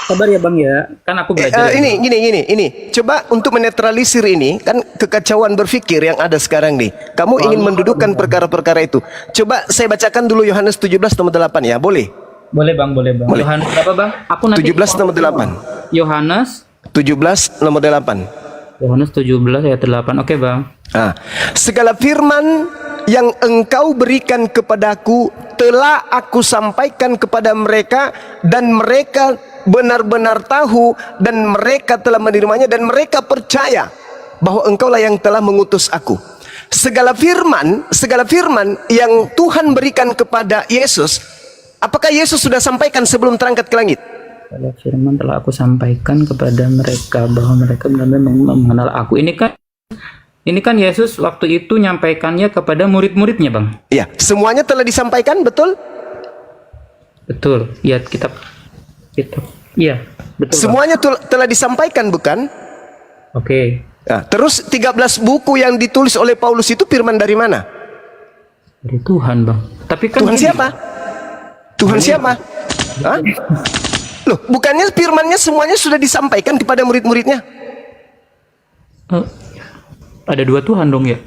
S2: sabar ya bang ya. Kan aku belajar.
S1: Gini. Coba untuk menetralisir ini, kan kekacauan berpikir yang ada sekarang nih. Kamu ingin mendudukkan perkara-perkara itu. Coba saya bacakan dulu Yohanes 17 nomor 8 ya, boleh?
S2: Boleh bang.
S1: Boleh.
S2: Yohanes berapa bang? Aku nanti
S1: 17 nomor 8.
S2: Yohanes
S1: 17 nomor 8.
S2: Yohanes 17 ayat 8. Oke bang.
S1: Segala firman yang engkau berikan kepadaku telah aku sampaikan kepada mereka, dan mereka benar-benar tahu, dan mereka telah menerimanya, dan mereka percaya bahwa engkaulah yang telah mengutus aku. Segala firman yang Tuhan berikan kepada Yesus, apakah Yesus sudah sampaikan sebelum terangkat ke langit?
S2: Segala firman telah aku sampaikan kepada mereka bahwa mereka benar-benar mengenal aku. Ini kan Yesus waktu itu nyampaikannya kepada murid-muridnya bang.
S1: Ya, semuanya telah disampaikan, betul?
S2: Betul. Ya kitab. Iya, betul.
S1: Semuanya telah disampaikan, bukan?
S2: Oke.
S1: Nah, terus 13 buku yang ditulis oleh Paulus itu firman dari mana?
S2: Dari Tuhan bang. Tapi kan
S1: Tuhan siapa? Tuhan siapa? Hah? Loh, bukannya firmannya semuanya sudah disampaikan kepada murid-muridnya?
S2: Ada dua Tuhan dong ya.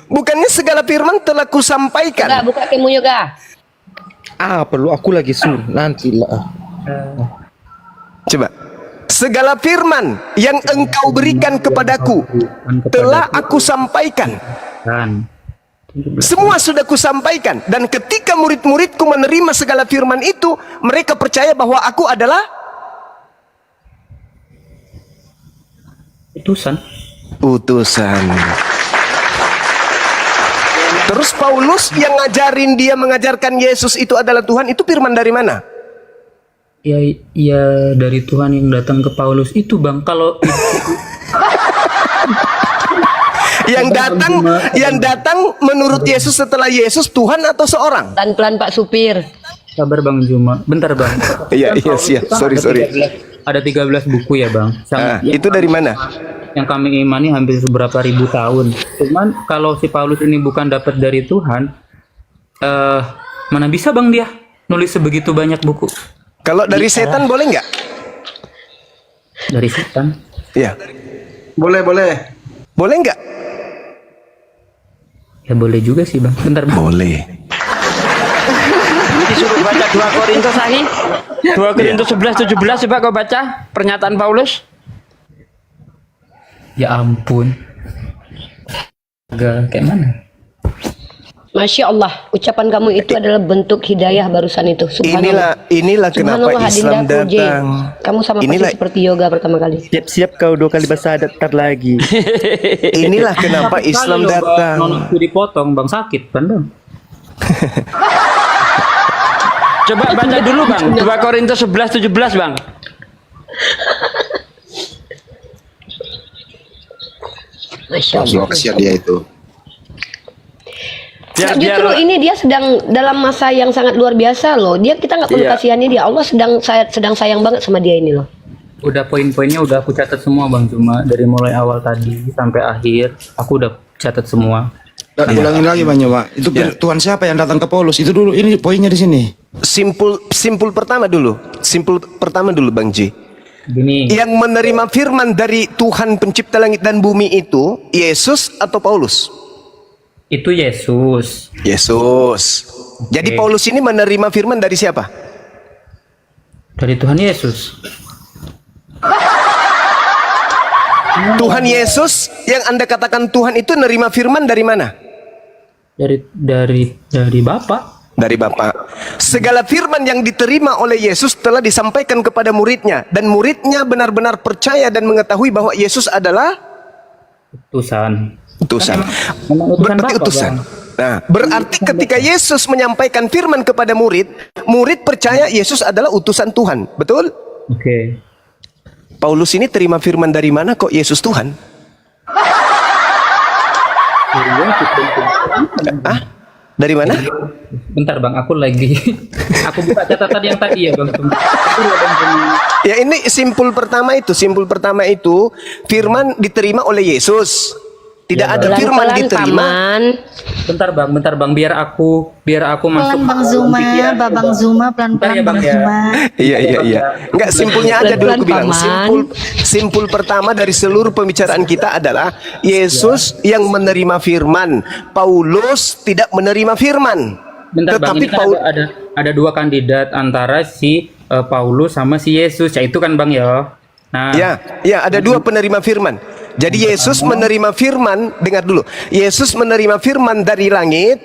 S1: Bukannya segala firman telah kusampaikan?
S3: Kak, buka kemunya kak.
S4: Perlu aku lagi nanti lah.
S1: Coba. Segala firman yang engkau berikan kepadaku telah aku sampaikan.
S2: Kan.
S1: Semua sudah kusampaikan. Dan ketika murid-muridku menerima segala firman itu, mereka percaya bahwa aku adalah utusan. Terus Paulus yang ngajarin dia mengajarkan Yesus itu adalah Tuhan, itu firman dari mana?
S2: Ya dari Tuhan yang datang ke Paulus itu bang. Kalau
S1: yang datang menurut Yesus setelah Yesus Tuhan atau seorang?
S3: Pelan-pelan Pak Supir.
S2: sabar Bang Juma, bentar Bang.
S1: Iya siap. Sorry.
S2: Ada 13 buku ya Bang.
S1: Itu dari mana?
S2: Yang kami imani hampir seberapa ribu tahun. Cuman kalau si Paulus ini bukan dapat dari Tuhan, mana bisa Bang dia nulis sebegitu banyak buku?
S1: Kalau dari setan boleh nggak?
S2: Dari setan?
S1: Iya.
S4: Boleh.
S1: Boleh nggak?
S2: Ya boleh juga sih Bang. Bentar Bang.
S1: Boleh.
S5: Disuruh baca 2 Korintus lagi. 2 Korintus 11:17 coba kau baca pernyataan Paulus.
S2: Ya ampun. Kayak mana?
S3: Masya Allah, ucapan kamu itu adalah bentuk hidayah barusan itu.
S1: Inilah kenapa
S3: Subhanallah,
S1: Islam
S3: Adindaku, J.
S1: datang.
S3: Kamu sama persis seperti yoga pertama kali.
S4: Siap-siap kau 2 kali bersahadat lagi.
S1: Inilah kenapa Islam datang.
S2: Nononku dipotong Bang, sakit kan Bang?
S5: Coba baca dulu Bang, 2 Korintus 11:17 Bang.
S3: Masya Allah.
S6: Kasihan dia itu.
S3: Justru ini dia sedang dalam masa yang sangat luar biasa loh. Kita nggak perlu kasihani dia. Allah sedang sayang banget sama dia ini loh.
S2: Udah poin-poinnya udah aku catat semua Bang, cuma dari mulai awal tadi sampai akhir aku udah catat semua.
S6: Ulangin lagi Bang Nyoba. Itu Tuhan siapa yang datang ke Paulus? Itu dulu, ini poinnya di sini.
S1: Simpul pertama dulu. Simpul pertama dulu Bang Ji.
S2: Gini.
S1: Yang menerima firman dari Tuhan pencipta langit dan bumi itu Yesus atau Paulus?
S2: Itu Yesus.
S1: Jadi Paulus ini menerima firman dari siapa?
S2: Dari Tuhan Yesus.
S1: Tuhan Yesus yang Anda katakan Tuhan itu nerima firman dari mana?
S2: Dari Bapa.
S1: Dari Bapa. Segala firman yang diterima oleh Yesus telah disampaikan kepada muridnya, dan muridnya benar-benar percaya dan mengetahui bahwa Yesus adalah utusan. Berarti
S2: Bapa,
S1: utusan.
S2: Bang.
S1: Nah, berarti ketika Yesus menyampaikan firman kepada murid percaya Yesus adalah utusan Tuhan. Betul?
S2: Oke.
S1: Paulus ini terima firman dari mana kok Yesus Tuhan? Dari mana?
S2: Bentar Bang, aku buka catatan yang tadi ya Bang.
S1: Ya ini simpul pertama itu firman diterima oleh Yesus. Tidak ada firman diterima.
S2: Bentar bang, biar aku masuk.
S7: Bang Zuma, Babang Zuma, pelan-pelan Bang Zuma.
S1: Iya. Enggak, simpulnya aja dulu aku bilang. Simpul pertama dari seluruh pembicaraan kita adalah Yesus yang menerima firman. Paulus tidak menerima firman.
S2: Bentar Bang, ini kan ada 2 kandidat antara si Paulus sama si Yesus. Ya itu kan Bang ya. Nah,
S1: ya ada 2 penerima firman. Jadi Yesus menerima firman, dengar dulu. Yesus menerima firman dari langit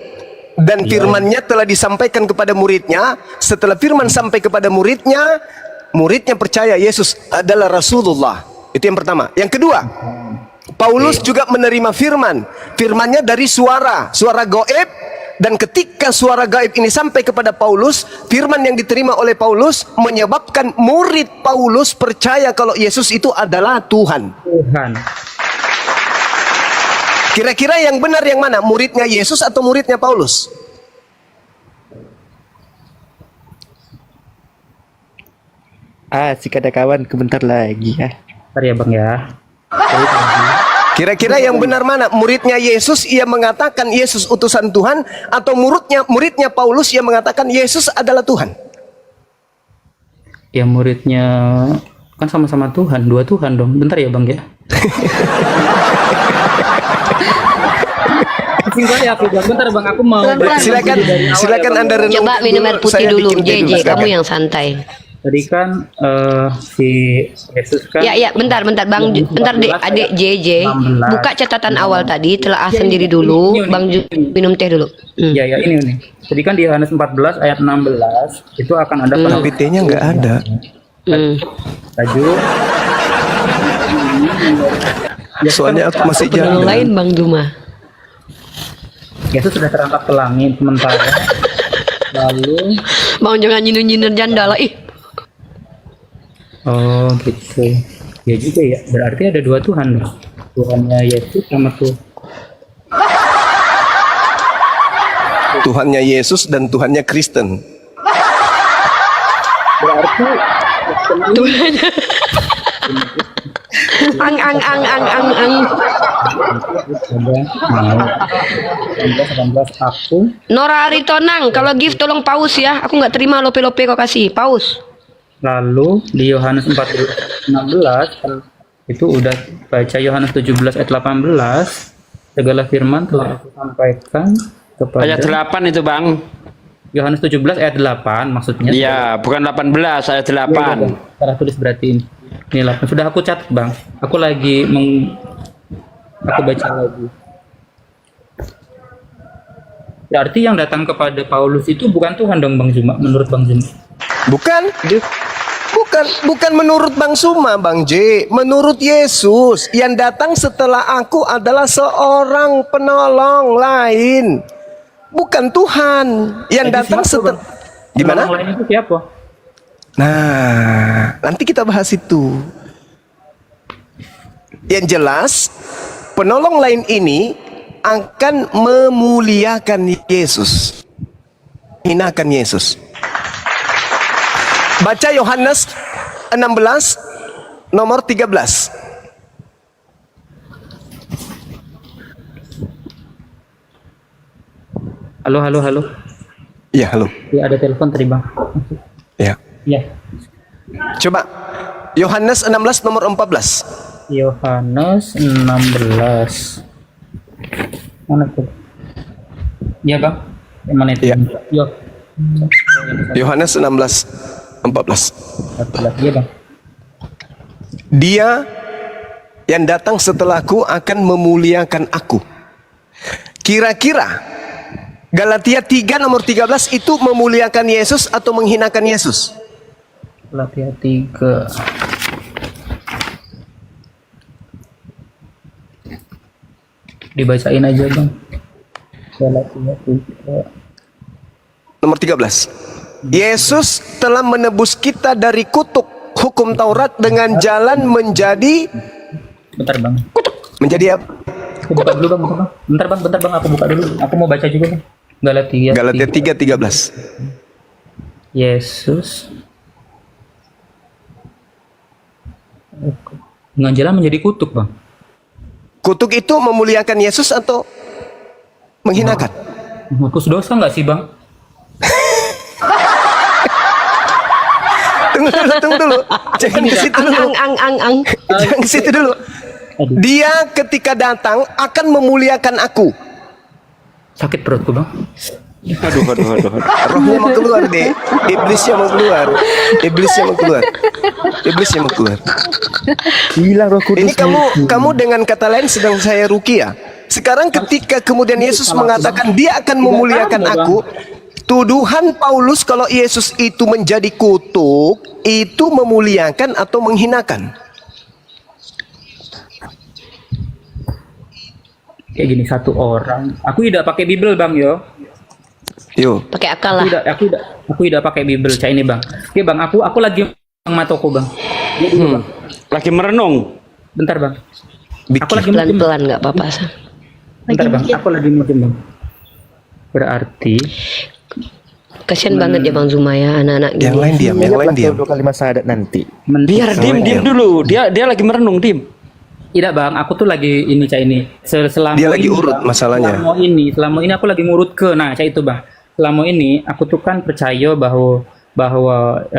S1: dan firmannya telah disampaikan kepada muridnya. Setelah firman sampai kepada muridnya percaya Yesus adalah Rasulullah. Itu yang pertama. Yang kedua, Paulus juga menerima firman. Firmannya dari suara gaib. Dan ketika suara gaib ini sampai kepada Paulus, firman yang diterima oleh Paulus menyebabkan murid Paulus percaya kalau Yesus itu adalah Tuhan. Kira-kira yang benar yang mana? Muridnya Yesus atau muridnya Paulus?
S4: Asik ada kawan bentar lagi ya.
S2: bentar ya Bang ya.
S1: Kira-kira yang benar mana? Muridnya Yesus ia mengatakan Yesus utusan Tuhan, atau muridnya Paulus ia mengatakan Yesus adalah Tuhan?
S2: Ya muridnya kan sama-sama Tuhan, 2 Tuhan dong. Bentar ya Bang ya. Singkat ya aku Bang. Bentar Bang, aku mau
S1: Silakan Anda renung.
S3: Coba minum air putih dulu, JJ. Kamu yang santai.
S2: Tadi kan si Yesus kan
S3: Ya, bentar Bang, bentar deh, adik JJ,
S2: 16.
S3: buka catatan awal tadi, telaah sendiri dulu, Bang minum teh dulu.
S2: ya ini. Tadi kan di Yohanes 14 ayat 16 itu akan ada
S1: Tapi T-nya nggak ada.
S2: Laju.
S1: Soalnya aku masih
S3: Yang
S1: jalan.
S3: lain Bang Zuma.
S2: Yesus sudah terangkat ke langit sementara. Lalu
S3: Bang jangan nyinir janda lah, ih.
S2: oh gitu. Ya juga ya. Berarti ada dua Tuhan dong. Tuhannya Yesus sama
S1: Tuhannya Yesus dan Tuhannya Kristen.
S2: berarti
S3: Ang.
S2: ada mau 18 aku
S3: Nora Aritonang, kalau gift tolong pause ya. Aku nggak terima lope-lope kau kasih. Pause.
S2: lalu di Yohanes 14 16 itu udah baca Yohanes 17 ayat 18 segala firman telah aku sampaikan kepada
S5: Ayat 8 itu Bang.
S2: Yohanes 17 ayat 8 maksudnya.
S5: Iya, bukan 18, ayat 8.
S2: Iya. Salah tulis berarti ini. Ini 8. Sudah aku catat, Bang. Aku lagi aku baca lagi. Berarti yang datang kepada Paulus itu bukan Tuhan dong, Bang Zuma, menurut Bang Zuma.
S1: Bukan menurut Bang Suma, Bang J. Menurut Yesus, yang datang setelah aku adalah seorang penolong lain. Bukan Tuhan. Yang
S2: Jadi
S1: datang
S2: siapa,
S1: setelah...
S2: Bang?
S1: Gimana?
S2: Penolong lain itu siapa?
S1: Nah, nanti kita bahas itu. Yang jelas, penolong lain ini akan memuliakan Yesus. Hinakan Yesus. Baca Yohanes 16 nomor 13.
S2: Halo.
S1: Ya, halo.
S2: Ya, ada telepon tadi, Bang.
S1: Ya.
S2: Ya.
S1: Coba Yohanes 16 nomor 14.
S2: Yohanes 16. Mana tuh? Iya, Bang. Yang mana itu?
S1: Iya.
S2: Yo.
S1: Yohanes 16 14.
S2: 14. Iya, Bang.
S1: Dia yang datang setelahku akan memuliakan aku. Kira-kira Galatia 3 nomor 13 itu memuliakan Yesus atau menghinakan Yesus?
S2: Galatia 3. Dibacain aja, Bang. Galatia 3.
S1: Nomor 13. Yesus telah menebus kita dari kutuk hukum Taurat dengan jalan menjadi
S2: Bentar, Bang.
S1: menjadi apa?
S2: Aku buka dulu, Bang. Bentar, Bang. Aku buka dulu. Aku mau baca juga, Bang. Galatia
S1: 3:13.
S2: Yesus dengan jalan menjadi kutuk, Bang.
S1: Kutuk itu memuliakan Yesus atau menghinakan?
S2: Menghapus dosa nggak sih, Bang?
S1: Tunggu dulu. Jangan ke situ dulu.
S3: Ang.
S1: Jangan ke situ dulu. Dia ketika datang akan memuliakan aku.
S2: Sakit perutku, Bang.
S5: Aduh.
S1: Rohnya mau keluar deh. Iblisnya mau keluar.
S4: Hilang Roh Kudus.
S1: Ini kamu dengan kata lain sedang saya ruqyah. Sekarang ketika kemudian Yesus mengatakan dia akan memuliakan aku, tuduhan Paulus kalau Yesus itu menjadi kutuk, itu memuliakan atau menghinakan?
S2: Kayak gini, satu orang. Aku tidak pakai Bible, Bang, yo.
S3: Pakai akal lah.
S2: Aku tidak pakai Bible, cah ini, Bang. Oke, Bang, aku lagi matoku, Bang. Dia dulu, Bang.
S5: Lagi merenung.
S2: Bentar, Bang. Aku lagi
S3: Pelan-pelan nggak apa-apa.
S2: Bentar, Bang. Aku lagi musim, Bang. Berarti
S3: Kasian banget ya Bang Zuma ya, anak-anak gini.
S1: Yang lain diam.
S4: Dua kalimat syahadat nanti.
S5: Biar diem dulu. Dia lagi merenung, diem.
S2: tidak, Bang, aku tuh lagi ini, cah ini. Selama
S1: Dia lagi
S2: ini,
S1: urut
S2: Bang,
S1: masalahnya.
S2: Selama ini aku lagi ngurut ke, nah, cah itu, Bang. Selama ini aku tuh kan percaya bahwa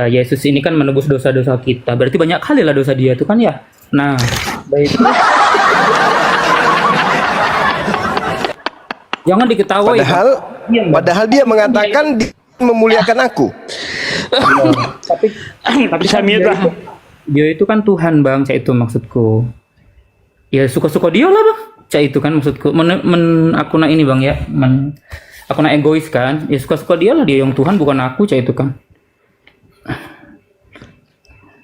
S2: Yesus ini kan menebus dosa-dosa kita. Berarti banyak kali lah dosa dia tuh kan ya. Nah, baik. Jangan diketahui.
S1: Padahal dia mengatakan dia memuliakan aku.
S2: Tapi
S5: Bisa
S2: kan
S5: mute lah.
S2: dia itu kan Tuhan bang, cak itu maksudku. Ya suka-suka dia lah bang, cak itu kan maksudku. Aku nak ini bang ya, aku nak egois kan. Ya suka-suka dia lah, dia yang Tuhan bukan aku, cak itu kan.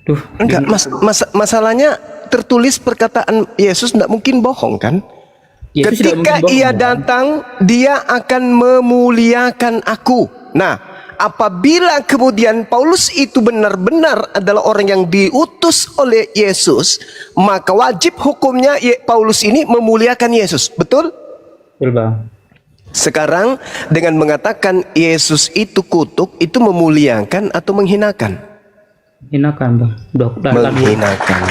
S2: Duh,
S1: Enggak, masalahnya tertulis perkataan Yesus tidak mungkin bohong kan?
S2: Yesus tidak
S1: Ketika
S2: mungkin bohong,
S1: ia
S2: Bang.
S1: datang, dia akan memuliakan aku. Nah, apabila kemudian Paulus itu benar-benar adalah orang yang diutus oleh Yesus, maka wajib hukumnya Paulus ini memuliakan Yesus. Betul?
S2: Betul bang.
S1: Sekarang dengan mengatakan Yesus itu kutuk, itu memuliakan atau menghinakan?
S2: Hinakan bang. Udah
S1: Menghinakan.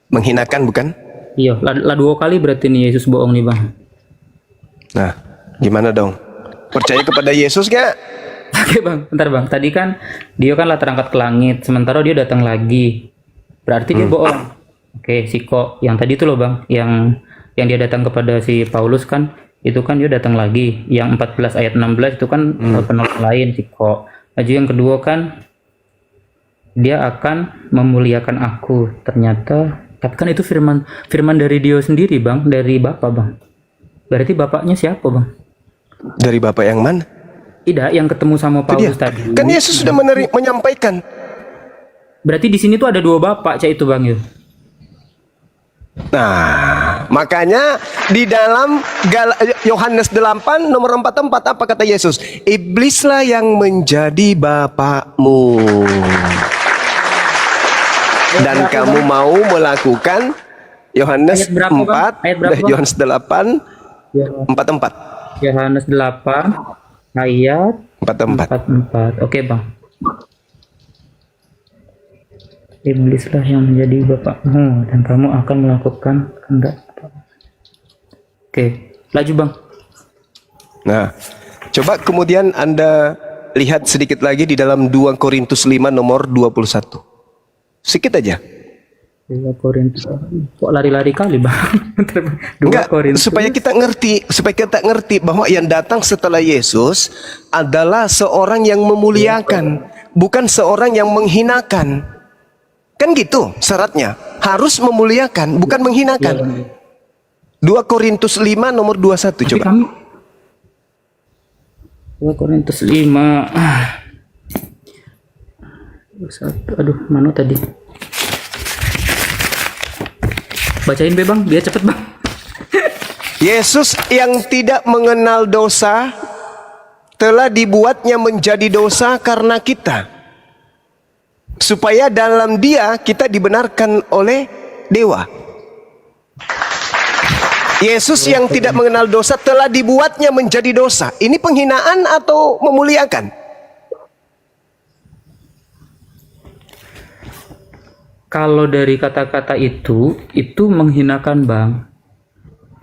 S1: Menghinakan bukan?
S2: Iya, lah 2 kali berarti nih Yesus bohong nih bang.
S1: Nah, gimana dong? Percaya kepada Yesus nggak?
S2: Oke bang, bentar bang. Tadi kan dia kan lah terangkat ke langit, sementara dia datang lagi. Berarti dia bohong. Oke, Siko yang tadi itu loh bang, yang dia datang kepada si Paulus kan, itu kan dia datang lagi. Yang 14 ayat 16 itu kan penolak lain Siko. Laju yang kedua kan dia akan memuliakan aku. Ternyata tapi kan itu firman dari dia sendiri bang, dari Bapa bang. Berarti bapaknya siapa bang?
S1: Dari Bapak yang mana?
S2: Tidak, yang ketemu sama
S1: Itu
S2: Paulus
S1: dia.
S2: tadi.
S1: Kan Yesus sudah menyampaikan.
S2: Berarti di sini tuh ada 2 bapak, cak itu bang ya.
S1: Nah, makanya di dalam Yohanes 8 nomor 44 apa kata Yesus? Iblislah yang menjadi bapakmu. Dan kamu mau melakukan Yohanes
S2: Ayat berapa, Bang?
S1: 4,
S2: Ayat berapa, Bang?
S1: Yohanes 8
S2: Ya,
S1: 44.
S2: Yohanes 8 ayat
S1: 44.
S2: 44. Oke bang. Iblislah yang menjadi bapakmu dan kamu akan melakukan kehendak. Oke, laju bang.
S1: Nah, coba kemudian Anda lihat sedikit lagi di dalam 2 Korintus 5 nomor 21. Sedikit aja.
S2: 2 Korintus. Kok lari-lari kali bang? 2
S1: Enggak,
S2: Korintus.
S1: supaya kita ngerti bahwa yang datang setelah Yesus adalah seorang yang memuliakan, bukan seorang yang menghinakan. Kan gitu syaratnya. Harus memuliakan, bukan menghinakan. 2 Korintus 5 nomor 21
S2: Tapi
S1: coba.
S2: kami 2 Korintus 5. Aduh, mana tadi? Bacain be bang, biar cepet bang.
S1: Yesus yang tidak mengenal dosa telah dibuatnya menjadi dosa karena kita, supaya dalam Dia kita dibenarkan oleh dewa. Yesus yang tidak mengenal dosa telah dibuatnya menjadi dosa. Ini penghinaan atau memuliakan?
S2: Kalau dari kata-kata itu menghinakan bang.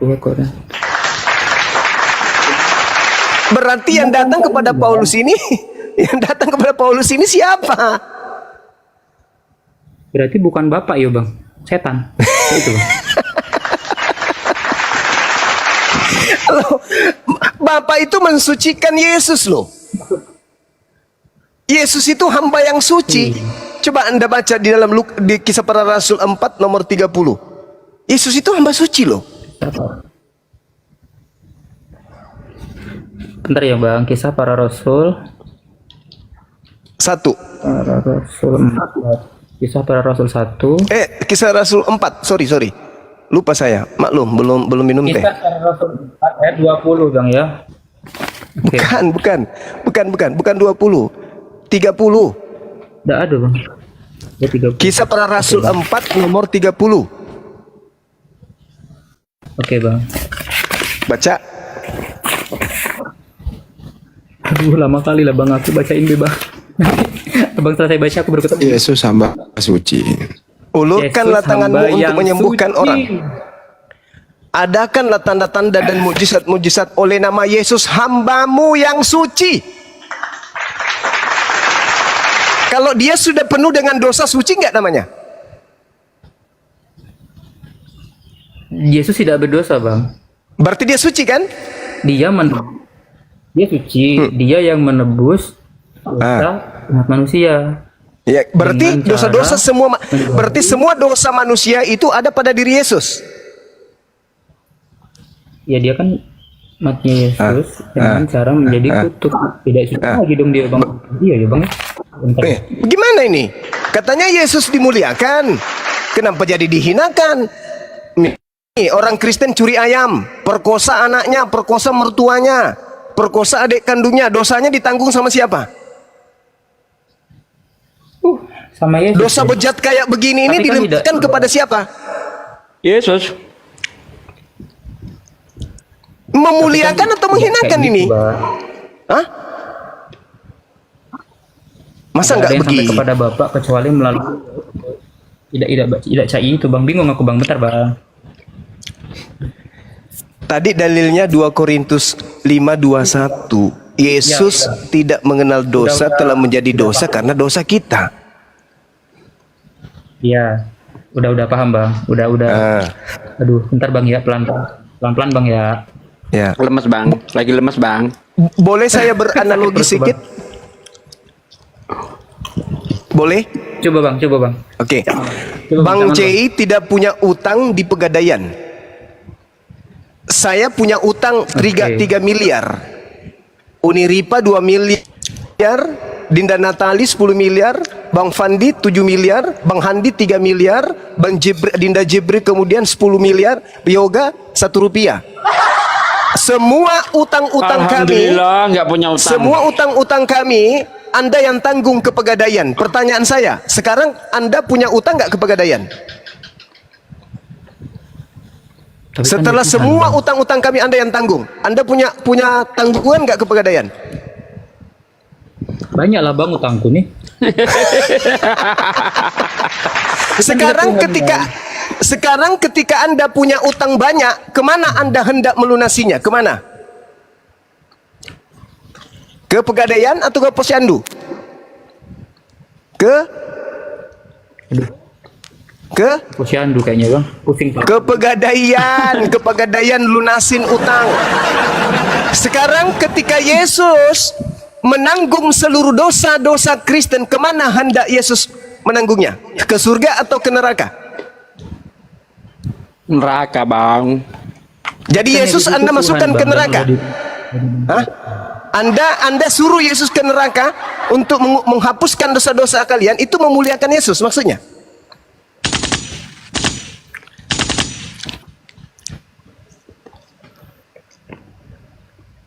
S2: 2 Korintus.
S1: Berarti yang datang kepada Paulus ini, yang datang kepada Paulus ini siapa?
S2: Berarti bukan bapak ya bang, setan. Itu bang.
S1: Loh, Bapak itu mensucikan Yesus loh. Yesus itu hamba yang suci. Coba Anda baca di dalam di Kisah Para Rasul 4 nomor 30. Yesus itu hamba suci loh.
S2: Bentar ya bang, Kisah Para Rasul
S1: 1.
S2: Para Rasul 4. Kisah Para Rasul 1.
S1: Kisah Rasul 4. Sorry. Lupa saya. Maklum, belum minum teh.
S2: Kisah Para Rasul 4 ayat 20 bang ya. Oke.
S1: Bukan 20. 30.
S2: Tidak ada bang. Ya 30.
S1: Kisah Para Rasul 4 nomor 30.
S2: Oke bang.
S1: Baca.
S2: Aduh lama kali lah bang, aku bacain deh bang. Abang selesai baca aku baru ketemu.
S6: Yesus hamba suci.
S1: Ulurkanlah
S2: Yesus
S1: tanganmu
S2: hamba
S1: untuk
S2: yang
S1: menyembuhkan
S2: suci.
S1: orang. Adakanlah tanda-tanda dan mujizat-mujizat oleh nama Yesus hambamu yang suci. Kalau dia sudah penuh dengan dosa, suci nggak namanya?
S2: Yesus tidak berdosa bang.
S1: Berarti dia suci kan?
S2: Dia Dia suci, dia yang menebus dosa umat manusia.
S1: Ya, berarti
S2: Dengan
S1: dosa-dosa semua berarti semua dosa manusia itu ada pada diri Yesus.
S2: Ya dia kan matinya Yesus dengan cara menjadi kutuk. Tidak suci lagi dong dia bang. Iya ya bang. Bentar.
S1: Gimana ini? Katanya Yesus dimuliakan. Kenapa jadi dihinakan? Nih, orang Kristen curi ayam, perkosa anaknya, perkosa mertuanya, perkosa adik kandungnya, dosanya ditanggung sama siapa?
S2: Sama Yesus.
S1: Dosa
S2: ya.
S1: bejat kayak begini ini
S2: Tapi kan
S1: dilemparkan
S2: tidak-
S1: kepada siapa?
S5: Yesus.
S1: Memuliakan atau menghinakan
S2: Kayak
S1: ini?
S2: gitu, Bang.
S1: Hah? Masa
S2: Nggak
S1: nggak
S2: ada yang sampai
S1: begini?
S2: kepada Bapak kecuali melalui tidak cai itu bang. Bingung aku bang. Bentar bang.
S1: Tadi dalilnya 2 Korintus 5:21. Yesus tidak mengenal dosa telah menjadi dosa karena dosa kita.
S2: Iya. Udah paham bang. Udah.
S1: Ah,
S2: Aduh, bentar bang ya, pelan-pelan bang ya.
S1: ya.
S5: Lemes bang. Lagi lemes bang.
S1: Boleh saya beranalogi sedikit? Boleh?
S2: Coba bang.
S1: Oke.
S2: Coba,
S1: Bang
S2: jangan,
S1: J tidak punya utang di Pegadaian. Saya punya utang 3 miliar. Uniripa 2 miliar, Dinda Natali 10 miliar, Bang Fandi 7 miliar, Bang Handi 3 miliar, Bang Jebri, Dinda Jebri kemudian 10 miliar, Yoga 1 rupiah. Semua utang-utang kami,
S5: Alhamdulillah nggak punya utang.
S1: semua utang-utang kami Anda yang tanggung ke Pegadaian. Pertanyaan saya, sekarang Anda punya utang nggak ke Pegadaian?
S2: Tapi kan
S1: Setelah
S2: dia Tuhan,
S1: semua
S2: Bang.
S1: utang-utang kami Anda yang tanggung, Anda punya tanggungan nggak ke Pegadaian?
S2: Banyak lah bang utangku nih.
S1: Sekarang ketika Anda punya utang banyak, kemana Anda hendak melunasinya? Kemana? Ke Pegadaian atau ke Posyandu? Ke
S2: Posyandu kayaknya bang. Pusing bang.
S1: ke Pegadaian lunasin utang. Sekarang ketika Yesus menanggung seluruh dosa-dosa Kristen, kemana hendak Yesus menanggungnya? Ke surga atau ke neraka?
S5: Neraka bang.
S1: Jadi Yesus
S2: Kan itu
S1: Anda
S2: Tuhan,
S1: masukkan
S2: Bang,
S1: ke
S2: dan
S1: neraka?
S2: udah di-
S1: Hah? Anda suruh Yesus ke neraka untuk menghapuskan dosa-dosa kalian, itu memuliakan Yesus maksudnya?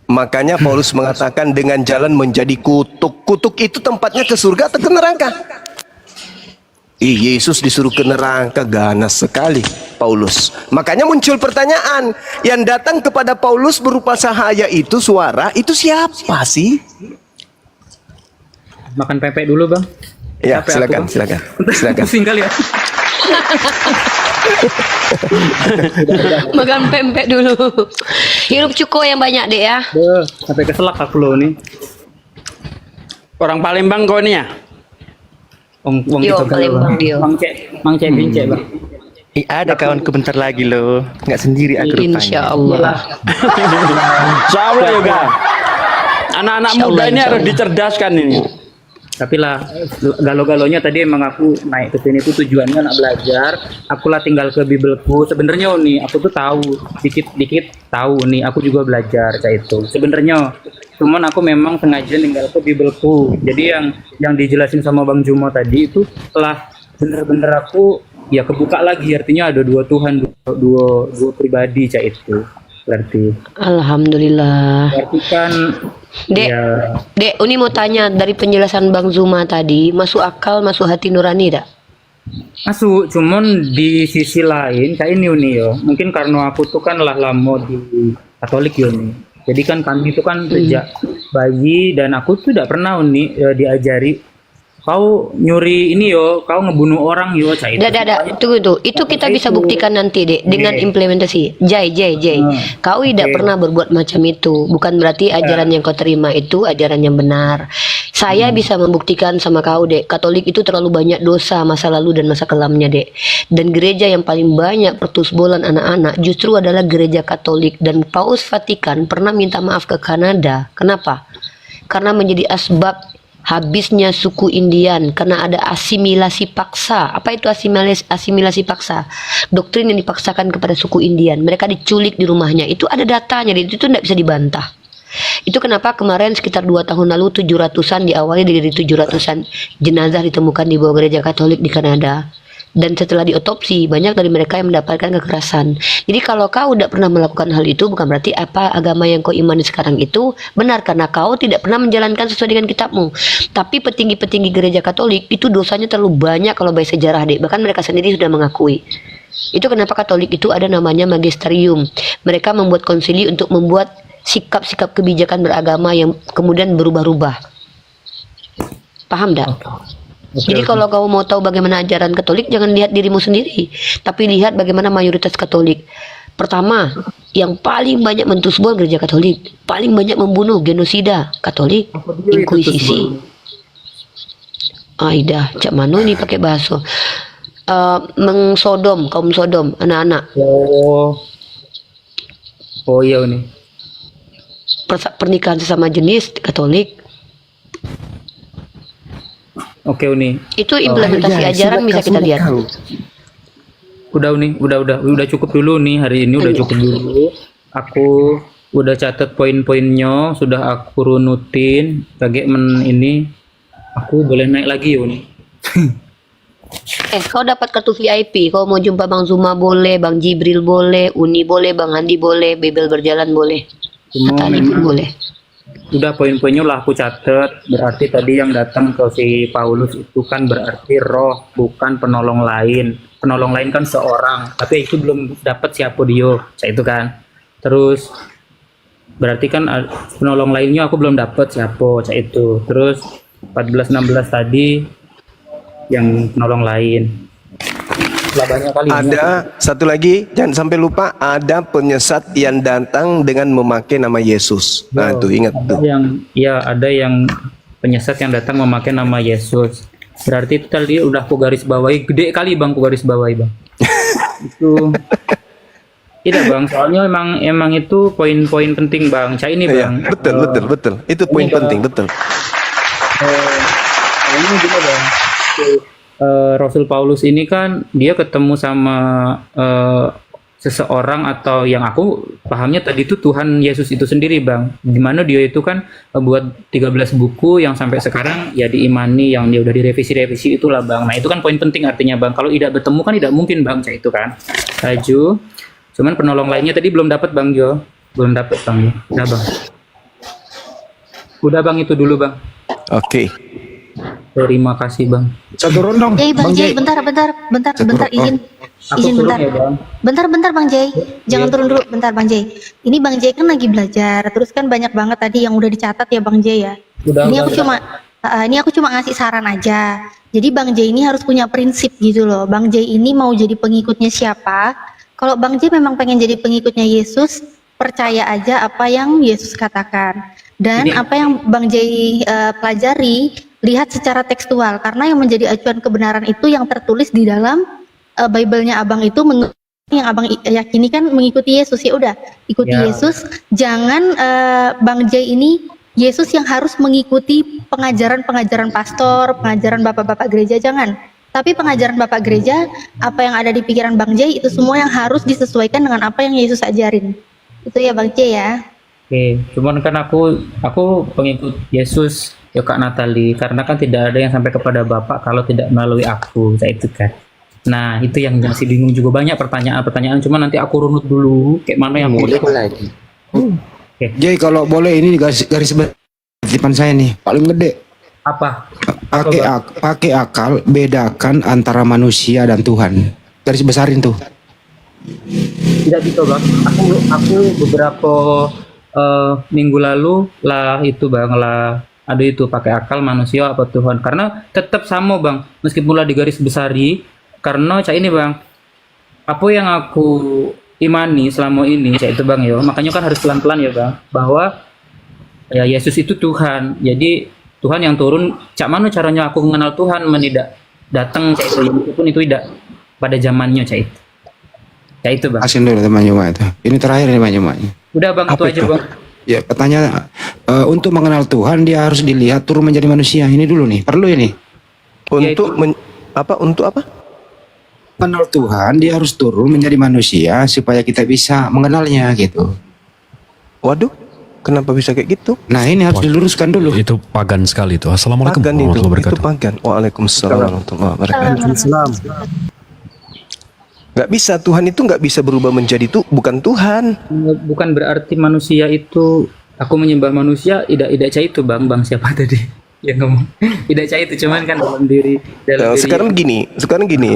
S1: Makanya Paulus mengatakan dengan jalan menjadi kutuk. Kutuk itu tempatnya ke surga atau ke neraka? Yesus disuruh ke neraka, ganas sekali Paulus. Makanya muncul pertanyaan, yang datang kepada Paulus berupa cahaya itu, suara, itu siapa sih?
S2: Makan pempek dulu bang.
S1: Ya,
S2: Capek aku,
S1: silakan,
S2: Bang.
S1: silakan.
S2: Pusing kali ya.
S3: Makan pempek dulu. Hirup cuko yang banyak deh ya.
S2: Sampai keselak aku loh nih.
S5: Orang Palembang kau ini ya?
S2: Wong
S3: Dio,
S2: gitu kan,
S3: Palembang,
S2: Bang.
S3: Dio.
S2: Mang Cek Bincek bang.
S4: Ada kawanku bentar lagi loh. Nggak sendiri aku rupanya.
S3: Insya Allah.
S5: Insya Allah juga. Anak-anak
S3: Insya
S5: muda
S3: Allah,
S5: ini
S3: insya
S5: harus
S3: Allah.
S5: dicerdaskan ini.
S2: Tapi lah galo-galonya tadi emang aku naik ke sini tuh tujuannya nak belajar. Aku lah tinggal ke Bibelku. Sebenarnya nih aku tuh tahu dikit-dikit tahu nih. Aku juga belajar kayak itu. Sebenarnya cuman aku memang sengaja tinggal ke Bibelku. Jadi yang dijelasin sama Bang Jumo tadi itu telah bener-bener aku ya kebuka lagi. Artinya ada dua Tuhan, dua pribadi kayak itu. Berarti
S3: Alhamdulillah.
S2: kan
S3: Dek,
S2: ya
S3: Dek, Uni mau tanya dari penjelasan Bang Zuma tadi, masuk akal, masuk hati nurani tak?
S2: masuk, cuman di sisi lain kayak ini Uni yo. Mungkin karena aku tuh kan lah lama di Katolik yo nih. Jadi kan kami itu kan sejak bayi dan aku tuh tidak pernah Uni diajari kau nyuri ini yo, kau ngebunuh orang yo, cah itu.
S3: Tunggu. Itu kita bisa buktikan nanti, Dek, dengan implementasi. Jai. Kau tidak pernah berbuat macam itu. Bukan berarti ajaran yang kau terima itu ajaran yang benar. Saya bisa membuktikan sama kau, Dek. Katolik itu terlalu banyak dosa masa lalu dan masa kelamnya, Dek. Dan gereja yang paling banyak pertusbolan anak-anak justru adalah gereja Katolik. Dan Paus Vatikan pernah minta maaf ke Kanada. Kenapa? Karena menjadi asbab habisnya suku Indian karena ada asimilasi paksa. Apa itu asimilasi paksa? Doktrin yang dipaksakan kepada suku Indian. Mereka diculik di rumahnya. Itu ada datanya, itu tidak bisa dibantah. Itu kenapa kemarin sekitar 2 tahun lalu 700-an diawali dari 700-an jenazah ditemukan di bawah gereja Katolik di Kanada. Dan setelah diotopsi, banyak dari mereka yang mendapatkan kekerasan. Jadi kalau kau tidak pernah melakukan hal itu, bukan berarti apa agama yang kau imani sekarang itu benar, karena kau tidak pernah menjalankan sesuai dengan kitabmu. Tapi petinggi-petinggi gereja Katolik itu dosanya terlalu banyak kalau baik sejarah, Dek. Bahkan mereka sendiri sudah mengakui. Itu kenapa Katolik itu ada namanya magisterium. Mereka membuat konsili untuk membuat sikap-sikap kebijakan beragama yang kemudian berubah-ubah. Paham tak? Jadi kalau kau mau tahu bagaimana ajaran Katolik, jangan lihat dirimu sendiri, tapi lihat bagaimana mayoritas Katolik. Pertama, yang paling banyak mentusbol gereja Katolik, paling banyak membunuh, genosida Katolik, inkuisisi. Aidah, cak mano ini pakai bahasa mengsodom, kaum Sodom, anak-anak.
S2: Oh iya nih.
S3: Pernikahan sesama jenis Katolik.
S2: Oke Uni.
S3: Itu implementasi ajaran bisa kita lihat.
S2: Udah Uni, udah cukup dulu nih hari ini, udah cukup dulu. Aku udah catat poin-poinnya, sudah aku runutin. Ini aku boleh naik lagi Uni.
S3: Kau dapat kartu VIP. Kau mau jumpa Bang Zuma boleh, Bang Jibril boleh, Uni boleh, Bang Andi boleh, Bebel berjalan boleh. Natali pun boleh.
S2: Udah poin-poinnya lah aku catat. Berarti tadi yang datang ke si Paulus itu kan berarti roh, bukan penolong lain. Penolong lain kan seorang, tapi itu belum dapat siapa dia, itu kan. Terus berarti kan penolong lainnya aku belum dapat siapa, itu. Terus 14-16 tadi yang penolong lain. Banyak kali.
S1: Ada satu lagi, jangan sampai lupa, ada penyesat yang datang dengan memakai nama Yesus. Nah, itu ingat tuh.
S2: Ada yang penyesat yang datang memakai nama Yesus. Berarti itu tadi udah aku garis bawahi, gede kali Bang, aku garis bawahi Bang. Itu tidak Bang, soalnya emang itu poin-poin penting Bang. Ini Bang.
S1: Betul. Itu poin penting, betul.
S2: Ini juga Bang. Rasul Paulus ini kan dia ketemu sama seseorang, atau yang aku pahamnya tadi itu Tuhan Yesus itu sendiri Bang, dimana dia itu kan buat 13 buku yang sampai sekarang ya diimani, yang dia udah direvisi itulah Bang. Nah itu kan poin penting artinya Bang, kalau tidak bertemu kan tidak mungkin Bang, itu kan. Laju, cuman penolong lainnya tadi belum dapat Bang Jo, belum dapat Bang. Udah Bang, itu dulu Bang.
S1: Oke.
S2: Terima kasih Bang.
S6: Satu turun dong.
S7: Bang Jay, bentar, izin bentar.
S2: Ya, Bang.
S7: Bentar Bang Jay. Jangan turun dulu, bentar Bang Jay. Ini Bang Jay kan lagi belajar, terus kan banyak banget tadi yang udah dicatat ya Bang Jay ya. Ini aku cuma ngasih saran aja. Jadi Bang Jay ini harus punya prinsip gitu loh. Bang Jay ini mau jadi pengikutnya siapa? Kalau Bang Jay memang pengen jadi pengikutnya Yesus, percaya aja apa yang Yesus katakan. Dan apa yang Bang Jay pelajari, lihat secara tekstual, karena yang menjadi acuan kebenaran itu yang tertulis di dalam Bible-nya Abang itu, yang Abang yakini kan mengikuti Yesus. Ya udah, ikuti Yesus. Jangan Bang Jay ini Yesus yang harus mengikuti pengajaran pastor, pengajaran bapak-bapak gereja, jangan. Tapi pengajaran bapak gereja, apa yang ada di pikiran Bang Jay itu semua yang harus disesuaikan dengan apa yang Yesus ajarin. Itu ya Bang Jay ya.
S2: Oke, cuman kan aku pengikut Yesus ya Kak Natali, karena kan tidak ada yang sampai kepada Bapak kalau tidak melalui aku, itu kan. Nah, itu yang masih bingung juga, banyak pertanyaan, cuman nanti aku runut dulu kayak mana yang boleh
S4: lagi.
S6: Jay, kalau boleh ini garis depan saya nih, paling gede.
S2: Apa?
S6: Pakai akal, bedakan antara manusia dan Tuhan. Garis besarin tuh.
S2: Tidak bisa Bang. Aku beberapa minggu lalu lah itu Bang, lah ada itu pakai akal manusia apa Tuhan, karena tetap sama bang meskipun lah di garis besari, karena cak ini bang apa yang aku imani selama ini cak itu bang yo, makanya kan harus pelan-pelan ya bang, bahwa ya Yesus itu Tuhan, jadi Tuhan yang turun. Cak mana caranya aku mengenal Tuhan menidak datang cak itu pun itu tidak pada zamannya cak itu bang.
S6: Asin dulu teman Juma itu. Ini terakhir nih teman Juma.
S2: Udah bang, itu
S1: Apa
S2: aja
S1: itu?
S2: bang.
S6: Ya pertanyaan untuk mengenal Tuhan dia harus dilihat turun menjadi manusia. Ini dulu nih, perlu ini.
S1: Untuk untuk apa?
S6: Mengenal Tuhan dia harus turun menjadi manusia supaya kita bisa mengenalnya gitu.
S1: Waduh, kenapa bisa kayak gitu?
S6: Nah ini harus diluruskan dulu.
S8: Itu pagan sekali itu. Assalamualaikum
S1: Pagan itu
S8: warahmatullahi
S1: itu
S8: wabarakatuh.
S1: pagan. Waalaikumsalam warahmatullahi wabarakatuh. Nggak bisa, Tuhan itu nggak bisa berubah menjadi bukan Tuhan.
S2: Bukan berarti manusia itu aku menyembah manusia, tidak cah itu bang siapa tadi yang ngomong tidak cah itu, cuman kan dalam diri
S1: Sekarang gini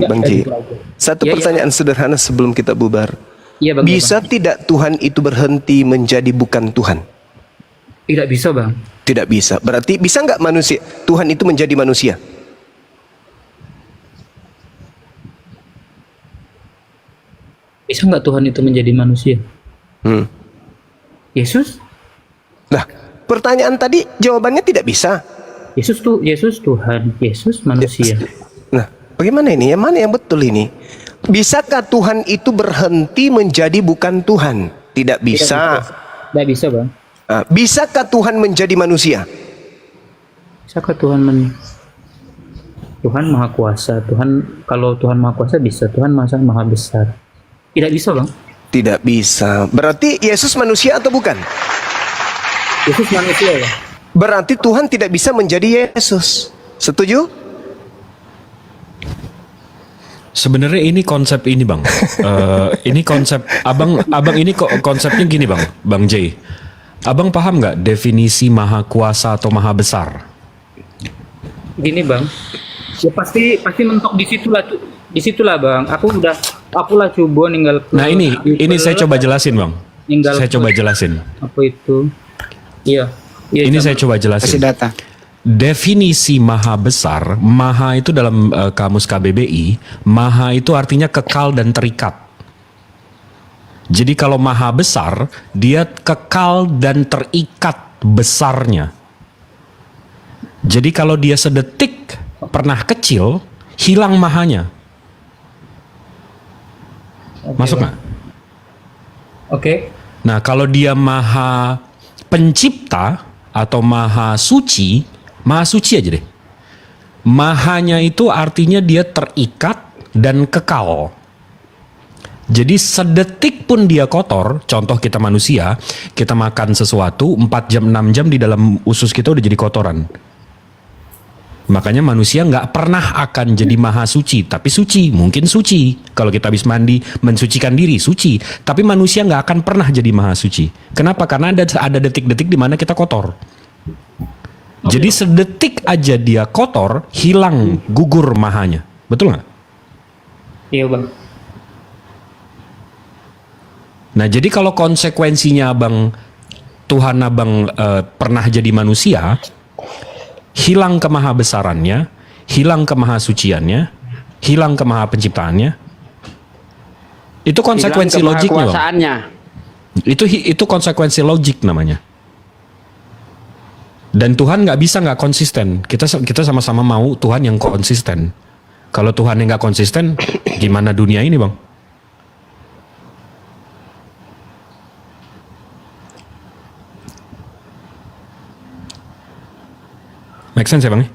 S1: Bang J. Satu
S2: Ya,
S1: pertanyaan sederhana sebelum kita bubar.
S2: Iya bang.
S1: Bisa tidak Tuhan itu berhenti menjadi bukan Tuhan?
S2: Tidak bisa bang.
S1: Tidak bisa. Berarti bisa nggak manusia Tuhan itu menjadi manusia?
S2: Bisa nggak Tuhan itu menjadi manusia?
S1: Hmm.
S2: Yesus
S1: Nah, pertanyaan tadi jawabannya tidak bisa.
S2: Yesus Tuhan, Yesus manusia.
S1: Nah, bagaimana ini? Yang mana yang betul ini? Bisakah Tuhan itu berhenti menjadi bukan Tuhan? Tidak bisa.
S2: Tidak bisa bang.
S1: Nah, bisakah Tuhan menjadi manusia?
S2: Bisakah Tuhan maha kuasa? Kalau Tuhan maha kuasa bisa. Tuhan maha besar. Tidak bisa bang.
S1: Tidak bisa. Berarti Yesus manusia atau bukan?
S2: Yesus manusia ya.
S1: Berarti Tuhan tidak bisa menjadi Yesus. Setuju?
S8: Sebenarnya ini konsep ini bang. Ini konsep abang ini kok konsepnya gini bang, Bang J. Abang paham nggak definisi maha kuasa atau maha besar?
S2: Gini bang, ya pasti mentok di situlah bang. Aku lah coba ninggal.
S8: Nah ini saya coba jelasin bang. Saya coba jelasin.
S2: Apa itu? Iya.
S8: Ini saya coba jelasin.
S6: Kasih data.
S8: Definisi maha besar, maha itu dalam kamus KBBI, maha itu artinya kekal dan terikat. Jadi kalau maha besar, dia kekal dan terikat besarnya. Jadi kalau dia sedetik pernah kecil, hilang mahanya. Masuk nggak?
S2: Oke.
S8: Nah kalau dia maha pencipta atau maha suci aja deh. Mahanya itu artinya dia terikat dan kekal. Jadi sedetik pun dia kotor, contoh kita manusia, kita makan sesuatu 4 jam 6 jam di dalam usus kita udah jadi kotoran. Makanya manusia nggak pernah akan jadi maha suci, tapi suci, mungkin suci. Kalau kita habis mandi, mensucikan diri, suci. Tapi manusia nggak akan pernah jadi maha suci. Kenapa? Karena ada detik-detik di mana kita kotor. Jadi sedetik aja dia kotor, hilang, gugur mahanya. Betul nggak?
S2: Iya bang.
S8: Nah jadi kalau konsekuensinya Tuhan abang pernah jadi manusia, hilang kemahabesarannya, hilang kemahasuciannya, hilang kemaha penciptaannya. Itu konsekuensi logiknya, Bang. Itu konsekuensi logik namanya. Dan Tuhan nggak bisa nggak konsisten. Kita sama-sama mau Tuhan yang konsisten. Kalau Tuhan yang nggak konsisten, gimana dunia ini, Bang? Make sense ya, Bang?